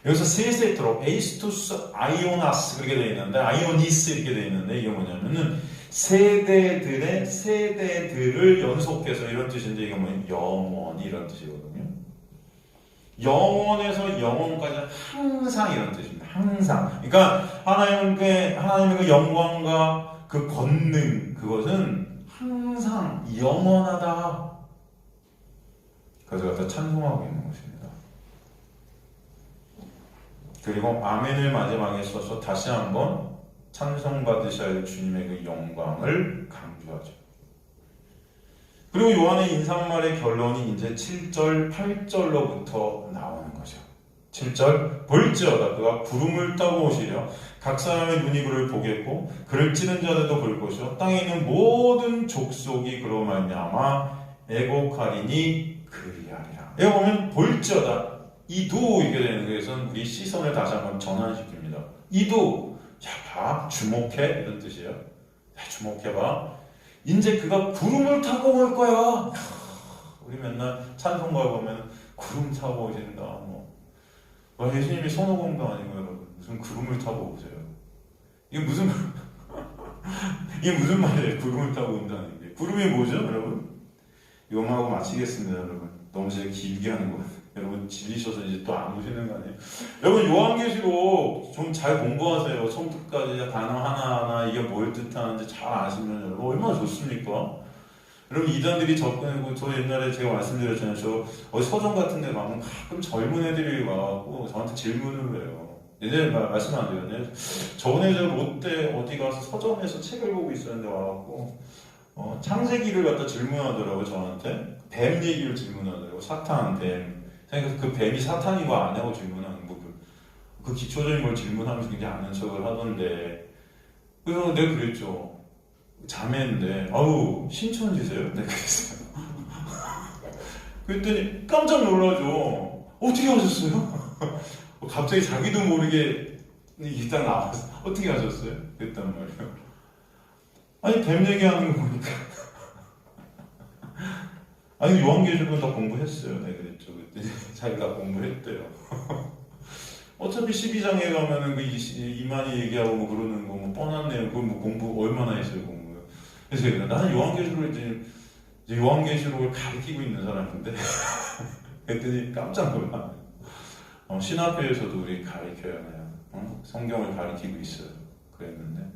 여기서 세 세트로 에이스투스, 아이오나스 그렇게 되어 있는데 아이오니스 이렇게 되어 있는데 이게 뭐냐면은 세대들을 연속해서 이런 뜻인데 이게 뭐냐면 영원히 이런 뜻이거든요. 영원에서 영원까지 항상 이런 뜻입니다. 항상. 그러니까 하나님의 그 영광과 그 권능 그것은 항상 영원하다. 그래서 갖다 찬송하고 있는 것입니다. 그리고 아멘을 마지막에 써서 다시 한번 찬송받으셔야 할 주님의 그 영광을 강조하죠. 그리고 요한의 인사말의 결론이 이제 7절, 8절로부터 나오는 거죠. 7절, 볼지어다 그가 구름을 타고 오시려 각 사람의 눈이 그를 보겠고 그를 찌른 자들도 볼 것이요 땅에 있는 모든 족속이 그로 말미암아 애곡하리니 그리하리라. 여기 보면 볼지어다 이도 이게 되는 것은 우리 시선을 다시 한번 전환시킵니다. 이도 봐 주목해 이런 뜻이에요. 주목해봐. 이제 그가 구름을 타고 올 거야. 우리 맨날 찬송가 보면 구름 타고 오신다. 예수님이 손오공도 아니고 여러분 무슨 구름을 타고 오세요. 이게 무슨 말이에요? 구름을 타고 온다는 게. 구름이 뭐죠, 여러분? 이거하고 마치겠습니다, 여러분. 너무 제가 길게 하는 것 같아요. 여러분 질리셔서 이제 또 안 오시는 거 아니에요? 여러분 요한계시록 좀 잘 공부하세요. 처음부터까지 단어 하나하나 이게 뭘 뜻하는지 잘 아시면 여러분 얼마나 좋습니까? 여러분 이단들이 접근하고 저 옛날에 제가 말씀드렸잖아요. 저 어디 서점 같은 데 가면 가끔 젊은 애들이 와갖고 저한테 질문을 해요. 옛날에 말씀 안 드렸네. 저번에 저 롯데 어디 가서 서점에서 책을 보고 있었는데 와갖고 창세기를 갖다 질문하더라고요. 저한테 뱀 얘기를 질문하더라고요. 사탄, 뱀. 그래서 그 뱀이 사탄이고 아냐고 질문하는 그 기초적인 걸 질문하면서 굉장히 아는 척을 하던데 그래서 내가 그랬죠. 자매인데 아우 신천지세요? 내가 그랬어요. 그랬더니 깜짝 놀라죠. 어떻게 하셨어요? 갑자기 자기도 모르게 일단 나와서 어떻게 하셨어요? 그랬단 말이에요. 아니 뱀 얘기하는 거 보니까 아니 요한계시록은 다 공부했어요. 내가 그랬죠. 그랬더니 자기가 공부했대요. 어차피 12장에 가면은 그 이만희 얘기하고 뭐 그러는 거 뭐 뻔한 내용 그걸 뭐 공부 얼마나 했어요 공부. 그래서 나는 요한계시록을 이제 요한계시록을 가르치고 있는 사람인데 그랬더니 깜짝 놀라. 신학교에서도 우리 가르쳐야 해요. 성경을 가르치고 있어요. 그랬는데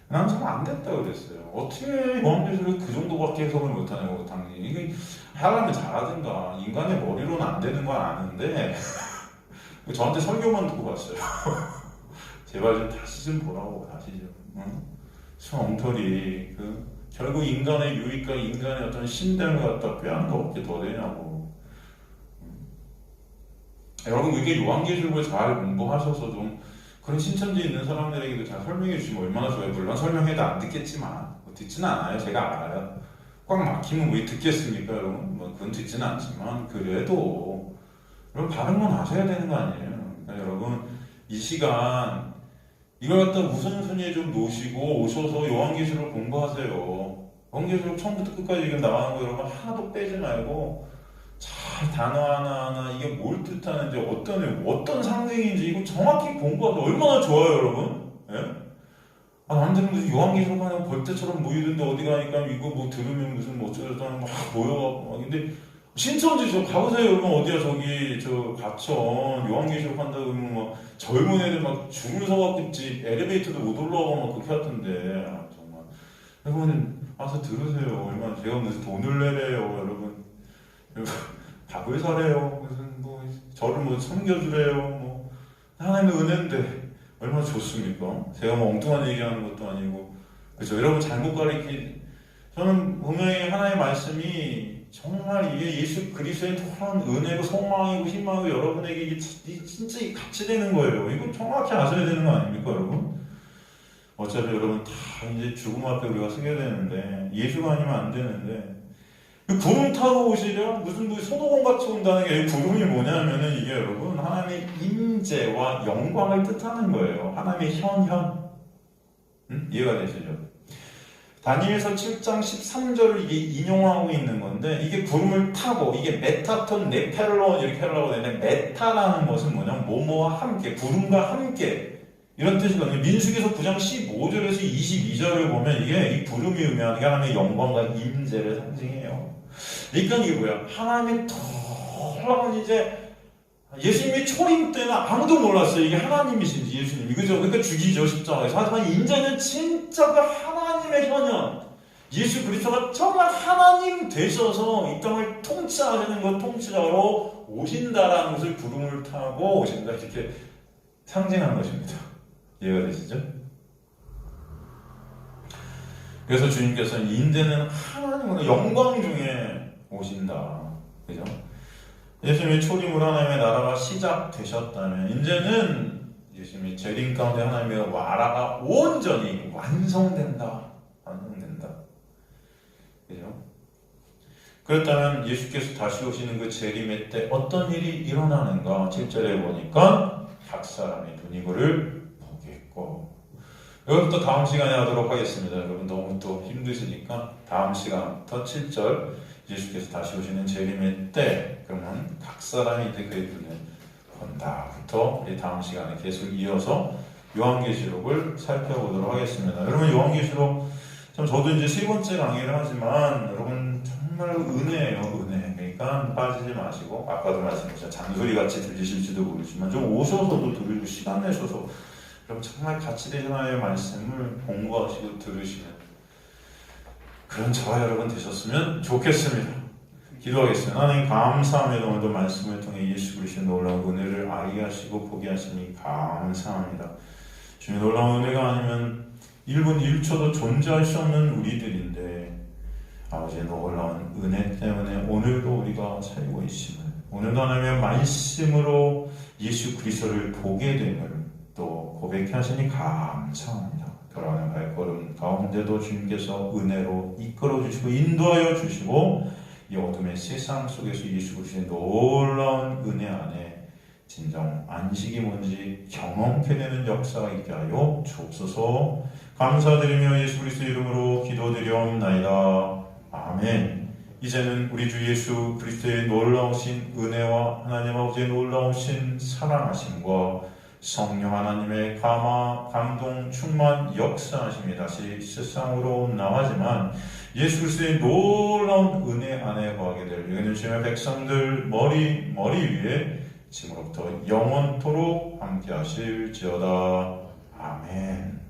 난 참 안 됐다고 그랬어요. 어떻게 요한계시록을 그 정도밖에 해석을 못하냐고 당연히 이게 하려면 잘하든가 인간의 머리로는 안 되는 건 아는데 저한테 설교만 듣고 갔어요. 제발 좀 다시 좀 보라고 다시 좀. 엉터리 결국 인간의 유익과 인간의 어떤 신됨을 갖다 빼앗는 거 어떻게 더 되냐고. 여러분 이게 요한계시록을 잘 공부하셔서 좀 그런 신천지에 있는 사람들에게도 잘 설명해 주시면 얼마나 좋아요. 물론 설명해도 안 듣겠지만 듣지는 않아요. 제가 알아요. 꽉 막히면 왜 듣겠습니까 여러분. 그건 듣지는 않지만 그래도 여러분 바른 건 아셔야 되는 거 아니에요. 그러니까 여러분 이 시간 이걸 갖다 우선순위에 좀 놓으시고 오셔서 요한계시록 공부하세요. 요한계시록 처음부터 끝까지 지금 나가는 거 여러분 하나도 빼지 말고 잘 단어 하나하나 이게 뭘 뜻하는지 어떤 상징인지 이거 정확히 공부하면 얼마나 좋아요 여러분. 예? 남들은 요한계시록 하면 벌떼처럼 모이던데 어디 가니까 이거 뭐 들으면 무슨 어쩌저쩌고 막 모여갖고 근데 신천지 저 가보세요 여러분. 어디야 저기 저 과천 요한계시록 한다고 그러면 막 젊은 애들 막 줄을 서갖고 엘리베이터도 못 올라가고 막 그렇게 하던데 정말 여러분 와서 들으세요. 얼마나 제가 무슨 돈을 내래요 여러분. 밥을 사래요. 무슨 저를 섬겨주래요. 하나님의 은혜인데 얼마나 좋습니까? 제가 엉뚱한 얘기하는 것도 아니고 그렇죠. 여러분 잘못 가르치 저는 분명히 하나님의 말씀이 정말 이게 예수 그리스도의 토한 은혜고 소망이고 희망이고 여러분에게 이게 진짜 같이 되는 거예요. 이거 정확히 아셔야 되는 거 아닙니까, 여러분? 어차피 여러분 다 이제 죽음 앞에 우리가 서게 되는데 예수가 아니면 안 되는데 구름 타고 오시려 무슨 손오공 같이 온다는 게 구름이 뭐냐면은 이게 여러분 하나님의 임재와 영광을 뜻하는 거예요. 하나님의 현현. 이해가 되시죠? 다니엘서 7장 13절을 이게 인용하고 있는 건데 이게 구름을 타고 이게 메타톤 네펠론 이렇게 하려고 되는데 메타라는 것은 뭐냐면 뭐뭐와 함께 구름과 함께 이런 뜻이거든요. 민수기서 9장 15절에서 22절을 보면 이게 이 구름이 의미하는 게 하나님의 영광과 임재를 상징해요. 그러니까 이게 뭐야? 하나님의 놀라운 이제 예수님이 초림 때는 아무도 몰랐어요. 이게 하나님이신지 예수님이. 그죠? 그러니까 죽이죠, 십자가에서. 하지만 이제는 진짜 그 하나님의 현현. 예수 그리스도가 정말 하나님 되셔서 이 땅을 통치하시는 것, 통치자로 오신다라는 것을 구름을 타고 오신다. 이렇게 상징하는 것입니다. 이해가 되시죠? 그래서 주님께서는 인제는 하나님으로 영광 중에 오신다. 그죠? 예수님의 초림으로 하나님의 나라가 시작되셨다면 이제는 예수님의 재림 가운데 하나님의 나라가 온전히 완성된다. 완성된다. 그죠? 그렇다면 예수께서 다시 오시는 그 재림의 때 어떤 일이 일어나는가? 7절에 보니까 각 사람이 눈이 그를 보겠고. 여기부터 다음 시간에 하도록 하겠습니다. 여러분 너무 또 힘드시니까 다음 시간부터 7절 예수께서 다시 오시는 재림의 때 그러면 각 사람이 이제 그의 눈을 본다부터 우리 다음 시간에 계속 이어서 요한계시록을 살펴보도록 하겠습니다. 여러분 요한계시록 참 저도 이제 세 번째 강의를 하지만 여러분 정말 은혜예요. 은혜. 그러니까 빠지지 마시고 아까도 말씀드렸죠. 잔소리같이 들리실지도 모르지만 좀 오셔서도 들으시고 시간 내셔서 여러분 정말 가치 되는 하나님의 말씀을 공부하시고 들으시는 그런 저와 여러분 되셨으면 좋겠습니다. 기도하겠습니다. 하나님 감사합니다. 오늘도 말씀을 통해 예수 그리스도의 놀라운 은혜를 알게 하시고 보게 하시니 감사합니다. 주님의 놀라운 은혜가 아니면 1분 1초도 존재할 수 없는 우리들인데 아버지의 놀라운 은혜 때문에 오늘도 우리가 살고 있음을 오늘도 하나님의 말씀으로 예수 그리스도를 보게 됨을 또 고백해 하시니 감사합니다. 돌아가는 발걸음 가운데도 주님께서 은혜로 이끌어 주시고 인도하여 주시고 이 어둠의 세상 속에서 예수 그리스도의 놀라운 은혜 안에 진정 안식이 뭔지 경험케 되는 역사가 있게 하여 주옵소서. 감사드리며 예수 그리스도의 이름으로 기도드리옵나이다. 아멘. 이제는 우리 주 예수 그리스도의 놀라우신 은혜와 하나님 아버지의 놀라우신 사랑하심과 성령 하나님의 감동, 충만, 역사하심이 다시 세상으로 나가지만 예수 그리스도의 놀라운 은혜 안에 거하게 될 이는 주님의 백성들 머리 위에 지금부터 영원토록 함께 하실지어다. 아멘.